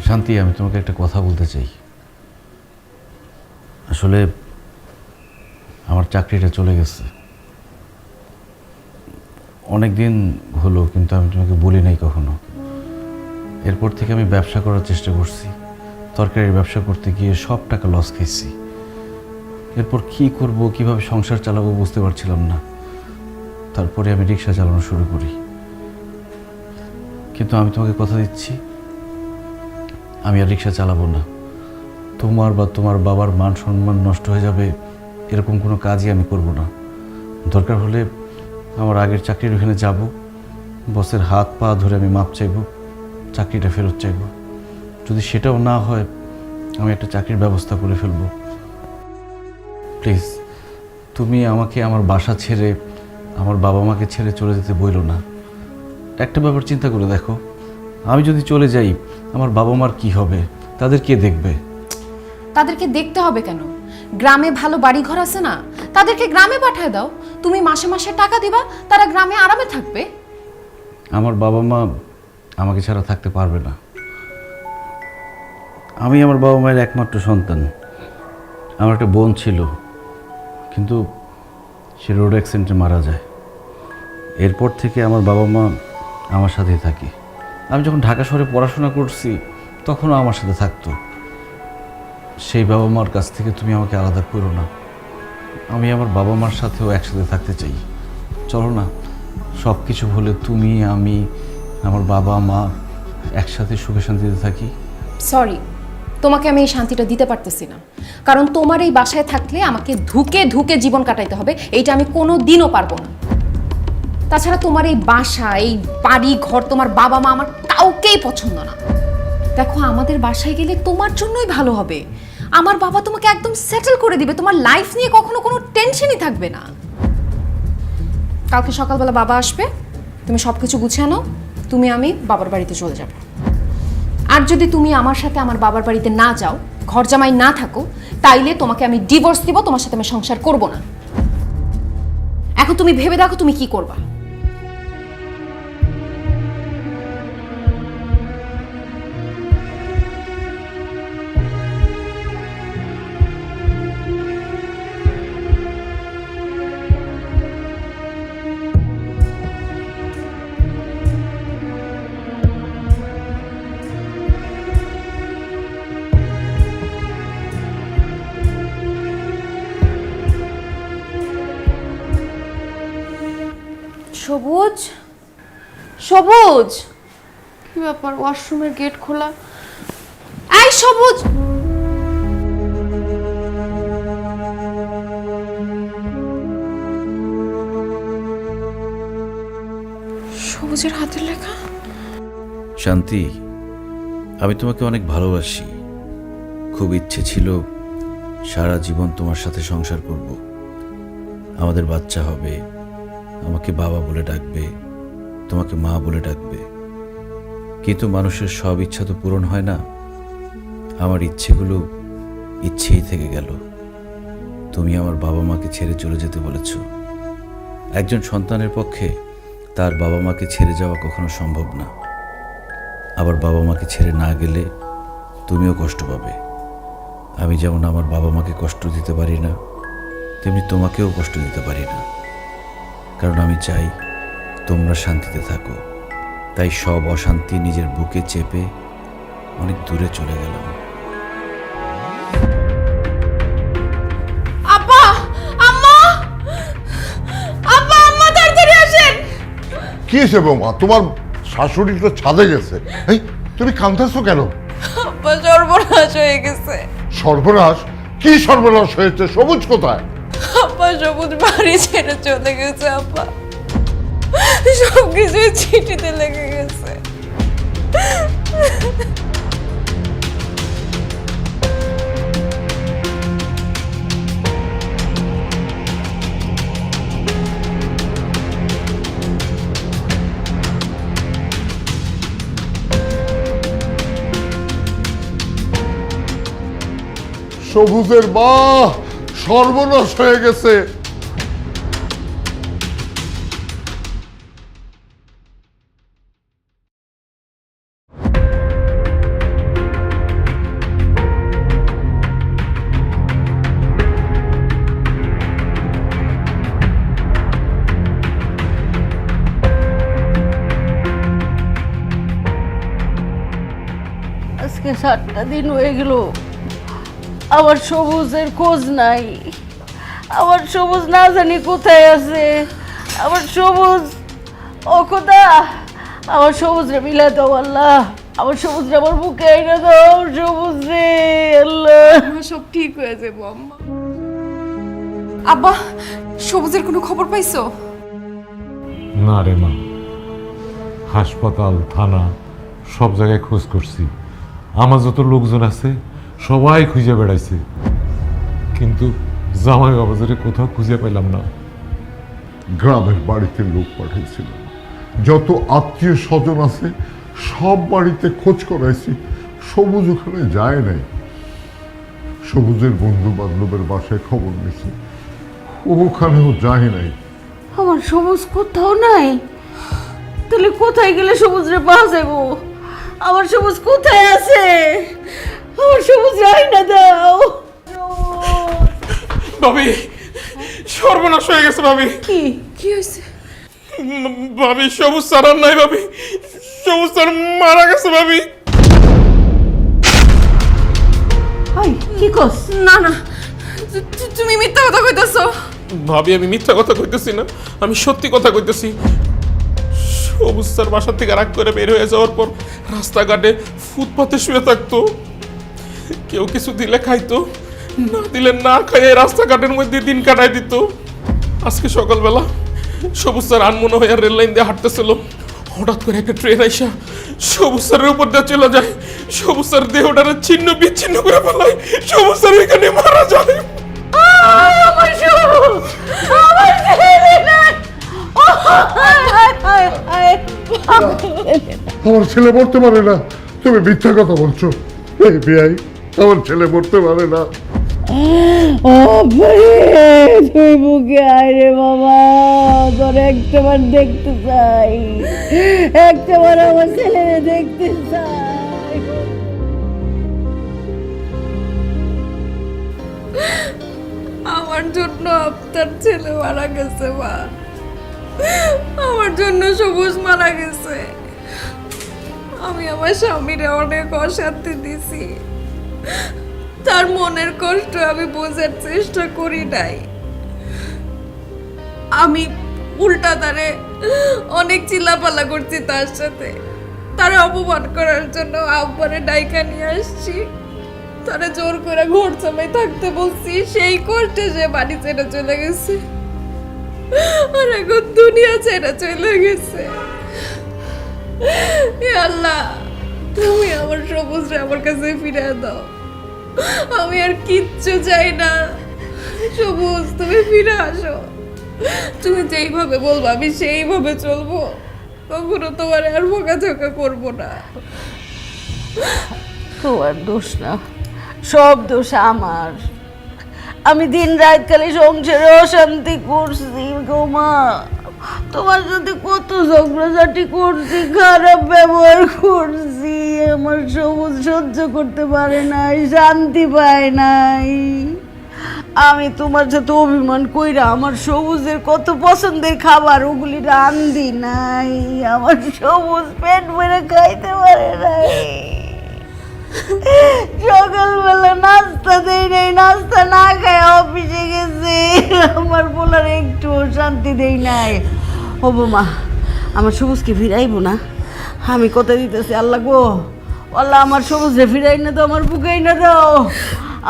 শান্তি, আমি তোমাকে একটা কথা বলতে চাই। আসলে আমার চাকরিটা চলে গেছে অনেক দিন হলো, কিন্তু আমি তোমাকে বলি নাই কখনো। এরপর থেকে আমি ব্যবসা করার চেষ্টা করছি, তরকারির ব্যবসা করতে গিয়ে সব টাকা লস খাইছি। এরপর কি করব, কিভাবে সংসার চালাবো বুঝতে পারছিলাম না। তারপরে আমি রিক্সা চালানো শুরু করি। কিন্তু আমি তোমাকে কথা দিচ্ছি, আমি আর রিক্সা চালাবো না। তোমার বা তোমার বাবার মান সম্মান নষ্ট হয়ে যাবে এরকম কোনো কাজই আমি করব না। দরকার হলে আমার আগের চাকরির ওখানে যাব, বসের হাত পা ধরে আমি মাপ চাইব, চাকরিটা ফেরত চাইব। যদি সেটাও না হয়, আমি একটা চাকরির ব্যবস্থা করে ফেলব। প্লিজ, তুমি আমাকে আমার বাসা ছেড়ে, আমার বাবা মাকে ছেড়ে চলে যেতে বইলো না। একটা ব্যাপার চিন্তা করে দেখো, আমি যদি চলে যাই আমার বাবা মার কি হবে? তাদের কে দেখবে? তাদেরকে দেখতে হবে কেন? গ্রামে ভালো বাড়িঘর আছে না, তাদেরকে গ্রামে পাঠায় দাও। তুমি মাসে মাসে টাকা দিবা, তারা গ্রামে আরামে থাকবে। আমার বাবা মা আমাকে ছাড়া থাকতে পারবে না। আমি আমার বাবা মায়ের একমাত্র সন্তান। আমার একটা বোন ছিল, কিন্তু সে রোড অ্যাক্সিডেন্টে মারা যায়। এরপর থেকে আমার বাবা মা আমার সাথেই থাকে। আমি যখন ঢাকা শহরে পড়াশোনা করছি তখনও আমার সাথে থাকতো। সেই বাবা মার কাছ থেকে তুমি আমাকে আলাদা করো না। আমি আমার বাবা মার সাথেও একসাথে থাকতে চাই। চলো না, সব কিছু হলে তুমি, আমি, আমার বাবা মা একসাথে সুখে শান্তিতে থাকি। সরি, তোমাকে আমি এই শান্তিটা দিতে পারতেছি না, কারণ তোমার এই বাসায় থাকলে আমাকে ধুকে ধুকে জীবন কাটাইতে হবে, এইটা আমি কোনো দিনও পারবো না। তাছাড়া তোমার এই বাসা, এই বাড়ি ঘর, তোমার বাবা মা আমার কাউকেই পছন্দ না। দেখো, আমাদের বাসায় গেলে তোমার জন্যই ভালো হবে। আমার বাবা তোমাকে একদম সেটেল করে দিবে, তোমার লাইফ নিয়ে কখনো কোনো টেনশনই থাকবে না। কালকে সকালবেলা বাবা আসবে, তুমি সব কিছু গুছিয়ে নাও, তুমি আমি বাবার বাড়িতে চলে যাব। আর যদি তুমি আমার সাথে আমার বাবার বাড়িতে না যাও, ঘর জামাই না থাকো, তাইলে তোমাকে আমি ডিভোর্স দিব, তোমার সাথে আমি সংসার করব না। এখন তুমি ভেবে দেখো তুমি কি করবা। সবুজ, সবুজ, কি ব্যাপার? ওয়াশরুমের গেট খোলা। এই সবুজ, সবুজের হাতের লেখা। শান্তি, আমি তোমাকে অনেক ভালোবাসি। খুব ইচ্ছে ছিল সারা জীবন তোমার সাথে সংসার করব। আমাদের বাচ্চা হবে, আমাকে বাবা বলে ডাকবে, তোমাকে মা বলে ডাকবে। কিন্তু মানুষের সব ইচ্ছা তো পূরণ হয় না। আমার ইচ্ছেগুলো ইচ্ছেই থেকে গেল। তুমি আমার বাবা মাকে ছেড়ে চলে যেতে বলেছ। একজন সন্তানের পক্ষে তার বাবা মাকে ছেড়ে যাওয়া কখনো সম্ভব না। আবার বাবা মাকে ছেড়ে না গেলে তুমিও কষ্ট পাবে। আমি যেমন আমার বাবা মাকে কষ্ট দিতে পারি না, তেমনি তোমাকেও কষ্ট দিতে পারি না। কারণ আমি চাই তোমরা শান্তিতে থাকো। তাই সব অশান্তি নিজের বুকে চেপে অনেক দূরে চলে গেলাম। আব্বা, আম্মা, আব্বা, আম্মা, তাড়াতাড়ি আসেন। কি হয়েছে বৌমা? তোমার শাশুড়ি তো ছাদে গেছে। এই, তুমি কাঁদতেছো কেন? আব্বা, সর্বনাশ হয়ে গেছে। সর্বনাশ? কি সর্বনাশ হয়েছে? সবুজ কোথায়? আব্বা, সবুজ বাড়ি ছেড়ে চলে গেছে। আব্বা, সবকিছু চিঠিতে লেগে গেছে। সবুজের মা, সর্বনাশ হয়ে গেছে। আজকে 7টা দিন হয়ে গেল, আমার সবুজের খোঁজ নাই। আমার সবুজ না জানি কোথায় আছে। আমার সবুজ, ও খোদা, আমার সবুজ রে মিলা দাও আল্লাহ। আমার সবুজ রে আমার বুকে আইনা দাও। সবুজ রে আল্লাহ, সব ঠিক হয়ে যাবো আম্মা। আব্বা, সবুজের কোনো খবর পাইছো? না রে মা, হাসপাতাল, থানা, সব জায়গায় খোঁজ করছি। আমার যত লোকজন আছে সবাই খুঁজে বেড়াইছে, কিন্তু জামাই বাবাজারে কোথাও খুঁজে পেলাম না। গ্রামের বাড়িতে লোক পাঠিয়েছিলাম, যত আত্মীয় স্বজন আছে সব বাড়িতে খোঁজ করাইছি, সবুজ ওখানে যায় নাই। সবুজের বন্ধু বান্ধবের বাসায় খবর নিয়েছি, ওখানেও যায় নাই। আমার সবুজ কোথাও নাই। তাহলে কোথায় গেলে সবুজ রে পাওয়া যাবো? আমার সবুজ কোথায় আছে? আমার সবুজ আইনা দাও। ভাবি, সর্বনাশ হয়ে গেছে ভাবি। কি কি হয়েছে? ভাবি, সবুজ সারার নাই ভাবি, সবুজ স্যার মারা গেছে ভাবি। হাই কি কস? না না, তুমি মিথ্যা কথা কইতাছো। ভাবি আমি মিথ্যা কথা কইতেছি না, আমি সত্যি কথা কইতেছি। সবুজ স্যার বাসা থেকে রাগ করে বের হয়ে যাওয়ার পর রাস্তাঘাটে ফুটপাতে শুয়ে থাকতো। কেউ কিছু দিলে খাইতো, না দিলে না খাইয়ে রাস্তাঘাটের মধ্যে দিন কাটাই দিত। আজকে সকালবেলা সবুজ স্যার আনমনে হয়ে রেল লাইন দিয়ে হাঁটতেছিল, হঠাৎ করে একটা ট্রেন আইসা সবুজ স্যারের উপর দিয়ে চলে যায়। সবুজ স্যার দেহটারে ছিন্ন বিচ্ছিন্ন করে ফেলায়, সবুজ স্যার এখানে মারা যায়। আমার সবুজ, আমার ছেলেটা। আমার ছেলে মরতে পারে না, তুমি মিথ্যা কথা বলছো। এই বিয়াই, আমার ছেলে মরতে পারে না। তুই বুকে আয় রে বাবা, তোর একটাবার দেখতে চাই, একটাবার আমার ছেলেরে দেখতে চাই। আমার জন্য আপনার ছেলে মারা গেছে মা, আমার জন্য সবুজ মারা গেছে। আমি আমার স্বামীরে অনেক অশান্তি দিছি, তার মনের কষ্ট আমি বোঝার চেষ্টা করি নাই। আমি উল্টা তারে অনেক চিল্লাপাল্লা করছি তার সাথে, তারা অপমান করার জন্য আব্বারে ডাইকা নিয়ে আসছি, তারা জোর করে ঘর জামাই থাকতে বলছি। সেই কষ্টে সে বাড়ি ছেড়ে চলে গেছে, আর এখন দুনিয়া ছেড়ে চলে গেছে। হে আল্লাহ, তুমি আমার সবুজরে আমার কাছে ফিরে দাও, আমি আর কিচ্ছু চাই না। সবুজ তুমি ফিরে আসো, তুমি যেইভাবে বলবো আমি সেইভাবে চলবো, কখনো তোমার আর বকাঝকা করবো না। তোমার দোষ না, সব দোষ আমার। আমি দিন রাত খালি সংসারে অশান্তি করছি গো মা। তোমার সাথে কত ঝগড়াঝাটি করছি, খারাপ ব্যবহার করছি, আমার সবুজ সহ্য করতে পারে নাই, শান্তি পায় নাই। আমি তোমার সাথে অভিমান কইরা আমার সবুজের কত পছন্দের খাবার ওগুলি রান্ধি নাই, আমার সবুজ পেট ভরে খাইতে পারে নাই। সকালবেলা নাস্তা দেই নাই, নাস্তা না খায় অফিসে গেছে, আমার বলার একটু শান্তি দেই নাই। ও মা, আমার সবুজকে ফিরাইবো না, আমি কথা দিতেছি আল্লাহ গো, আল্লাহ আমার সবুজে ফিরাই না তো, আমার বুকাই না দাও,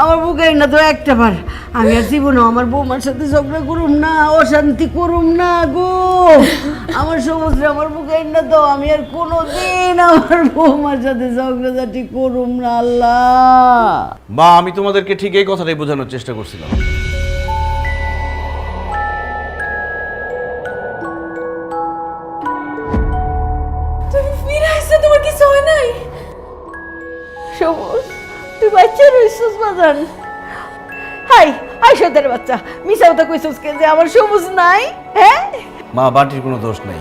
আমার বুকাই না তো একটা বার। আমি আর জীবনে আমার বৌমার সাথে ঝগড়া করুম না, অশান্তি করুম না গো। আমার সবুজরে আমার বুকাই না তো, আমি আর কোনোদিন আমার বৌমার সাথে ঝগড়াঝাটি করুম না আল্লাহ। মা, আমি তোমাদেরকে ঠিক এই কথাটাই বোঝানোর চেষ্টা করছিলাম। তুমি ফিরে আসছো, তোমার কিছু হয় নাই? সবুজ, তুই বাচ্চা রইছিস বাজান? হাই হাই সদের বাচ্চা, মিছা কথা কইছিস কে যে আমার সবুজ নাই? হ্যাঁ মা, বান্টির কোনো দোষ নেই।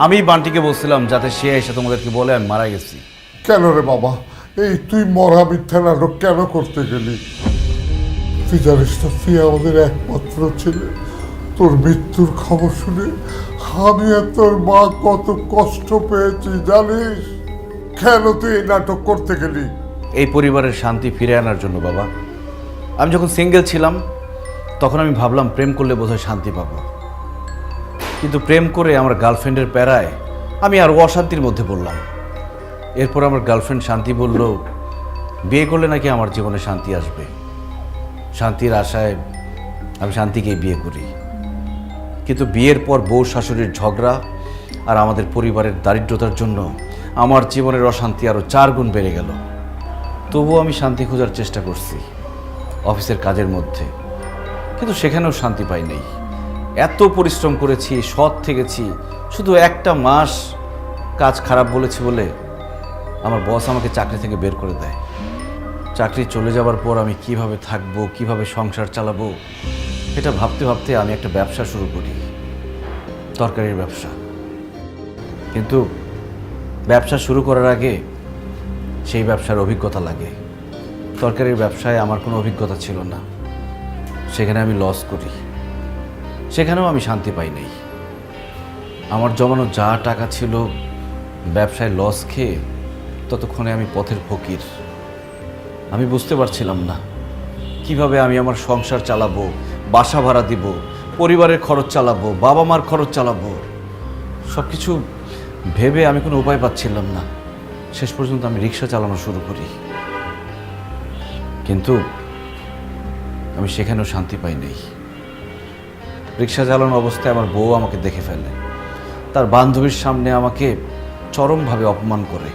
আমি বান্টিকে বলছিলাম যাতে সে এসে তোমাদেরকে বলে আমি মারা গেছি। কেন রে বাবা, এই তুই মরা মিথ্যা নাটক কেন করতে গেলি? তুই জানিস না, তুই আমাদের একমাত্র ছেলে। তোর মৃত্যুর খবর শুনে আমি আর তোর মা কত কষ্ট পেয়েছি জানিস? কেন তুই এই নাটক করতে গেলি? এই পরিবারের শান্তি ফিরে আনার জন্য বাবা। আমি যখন সিঙ্গেল ছিলাম তখন আমি ভাবলাম প্রেম করলে বোধহয় শান্তি পাবো, কিন্তু প্রেম করে আমার গার্লফ্রেন্ডের প্যারায় আমি আরও অশান্তির মধ্যে পড়লাম। এরপর আমার গার্লফ্রেন্ড শান্তি বলল বিয়ে করলে নাকি আমার জীবনে শান্তি আসবে। শান্তির আশায় আমি শান্তিকেই বিয়ে করি, কিন্তু বিয়ের পর বউ শাশুড়ির ঝগড়া আর আমাদের পরিবারের দারিদ্রতার জন্য আমার জীবনের অশান্তি আরও 4 গুণ বেড়ে গেল। তবুও আমি শান্তি খোঁজার চেষ্টা করছি অফিসের কাজের মধ্যে, কিন্তু সেখানেও শান্তি পাই নাই। এত পরিশ্রম করেছি, সৎ থেকেছি, শুধু একটা মাস কাজ খারাপ বলেছি বলে আমার বস আমাকে চাকরি থেকে বের করে দেয়। চাকরি চলে যাওয়ার পর আমি কিভাবে থাকবো, কিভাবে সংসার চালাবো, এটা ভাবতে ভাবতে আমি একটা ব্যবসা শুরু করি, তরকারির ব্যবসা। কিন্তু ব্যবসা শুরু করার আগে সেই ব্যবসার অভিজ্ঞতা লাগে। তরকারির ব্যবসায় আমার কোনো অভিজ্ঞতা ছিল না, সেখানে আমি লস করি, সেখানেও আমি শান্তি পাই নাই। আমার জমানো যা টাকা ছিল ব্যবসায় লস খেয়ে ততক্ষণে আমি পথের ফকির। আমি বুঝতে পারছিলাম না কিভাবে আমি আমার সংসার চালাবো, বাসা ভাড়া দিব, পরিবারের খরচ চালাবো, বাবা মার খরচ চালাবো। সব কিছু ভেবে আমি কোনো উপায় পাচ্ছিলাম না। শেষ পর্যন্ত আমি রিক্সা চালানো শুরু করি, কিন্তু আমি সেখানেও শান্তি পাই নাই। রিক্সা চালানো অবস্থায় আমার বউ আমাকে দেখে ফেলে, তার বান্ধবীর সামনে আমাকে চরমভাবে অপমান করে।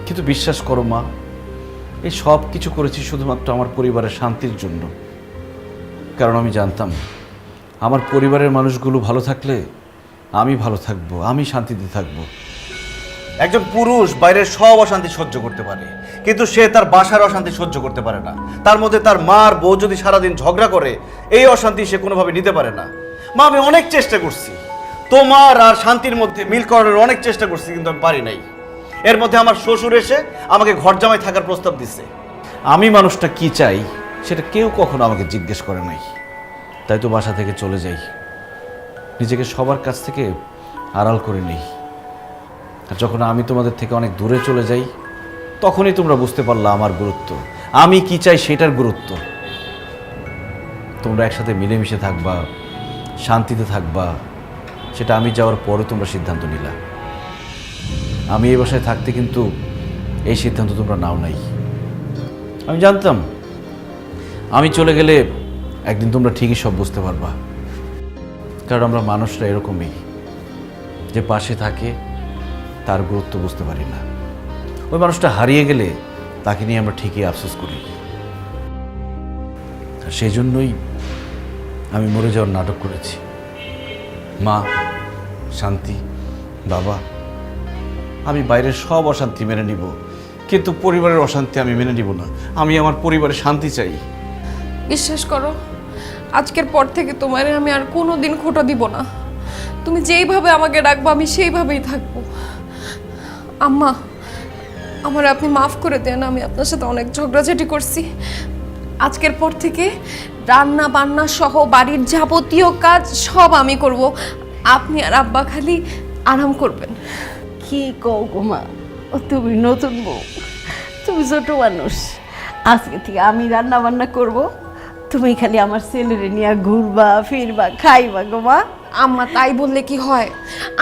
কিন্তু বিশ্বাস করো মা, এই সব কিছু করেছি শুধুমাত্র আমার পরিবারের শান্তির জন্য। কারণ আমি জানতাম আমার পরিবারের মানুষগুলো ভালো থাকলে আমি ভালো থাকবো, আমি শান্তিতে থাকবো। একজন পুরুষ বাইরের সব অশান্তি সহ্য করতে পারে, কিন্তু সে তার বাসার অশান্তি সহ্য করতে পারে না। তার মধ্যে তার মা আর বউ যদি সারাদিন ঝগড়া করে, এই অশান্তি সে কোনোভাবে নিতে পারে না। মা, আমি অনেক চেষ্টা করছি তোমার আর শান্তির মধ্যে মিল করার, অনেক চেষ্টা করছি, কিন্তু আমি পারি নাই। এর মধ্যে আমার শ্বশুর এসে আমাকে ঘর জামাই থাকার প্রস্তাব দিচ্ছে। আমি মানুষটা কি চাই সেটা কেউ কখনো আমাকে জিজ্ঞেস করে নাই, তাই তো বাসা থেকে চলে যাই, নিজেকে সবার কাছ থেকে আড়াল করে নেই। আর যখন আমি তোমাদের থেকে অনেক দূরে চলে যাই, তখনই তোমরা বুঝতে পারলা আমার গুরুত্ব, আমি কি চাই সেটার গুরুত্ব। তোমরা একসাথে মিলেমিশে থাকবা, শান্তিতে থাকবা, সেটা আমি যাওয়ার পরে তোমরা সিদ্ধান্ত নিলা। আমি এই বাসায় থাকতে কিন্তু এই সিদ্ধান্ত তোমরা নাও নাই। আমি জানতাম আমি চলে গেলে একদিন তোমরা ঠিকই সব বুঝতে পারবা। কারণ আমরা মানুষরা এরকমই, যে পাশে থাকে তার গুরুত্ব বুঝতে পারি না। ওই মানুষটা হারিয়ে গেলে তাকে নিয়ে আমরা ঠিকই আফসোস করি। আর সেই জন্যই আমি মরে যাওয়ার নাটক করেছি। মা, শান্তি, বাবা, আমি বাইরের সব অশান্তি মেনে নিব, কিন্তু পরিবারের অশান্তি আমি মেনে নিব না। আমি আমার পরিবারের শান্তি চাই। বিশ্বাস করো, আজকের পর থেকে তোমার আমি আর কোনো দিন খোটা দিব না। তুমি যেইভাবে আমাকে রাখবো আমি সেইভাবেই থাকবো। আম্মা, আমার আপনি মাফ করে দেন, আমি আপনার সাথে অনেক ঝগড়াঝাটি করছি। আজকের পর থেকে রান্না বান্না সহ বাড়ির যাবতীয় কাজ সব আমি করব, আপনি আর আব্বা খালি আরাম করবেন। কি কও গো মা, তুমি নতুন বউ, তুমি ছোট মানুষ। আজকে থেকে আমি রান্না বান্না করব, তুমি খালি আমার ছেলেরে নিয়ে ঘুরবা ফিরবা খাইবা গো মা। আম্মা, তাই বললে কি হয়?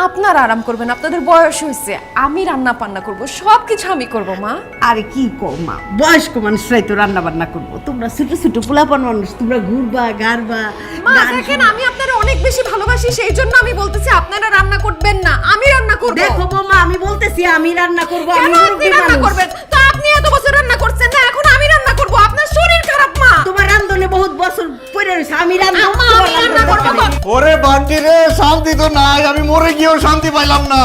আপনারা আরাম করবেন, আপনাদের বয়স হয়েছে, আমি রান্না বান্না করব, সব কিছু আমি করব মা। আরে কি কও মা, বয়স্ক মানুষরাই তো রান্না বান্না করবো, তোমরা ছোট ছোট পোলাপান মানুষ, তোমরা ঘুরবা গারবা। মা দেখেন, আমি আপনারা অনেক বেশি ভালোবাসি, সেই জন্য আমি বলতেছি আপনারা রান্না করবেন না, আমি রান্না করব। দেখো বৌমা, আমি বলতেছি আমি রান্না করব। কেন আপনি রান্না করবেন? তো আপনি এত বছর রান্না করছেন না, এখন আমি রান্না করব। আপনার শরীর খারাপ মা। তোমার রান্ধনে বহুত বছর পড়ে রয়েছে, আমি রান্না করব। ওরে বান্টি রে, শান্তি তো নাই, আমি মরে গিয়েও শান্তি পাইলাম না।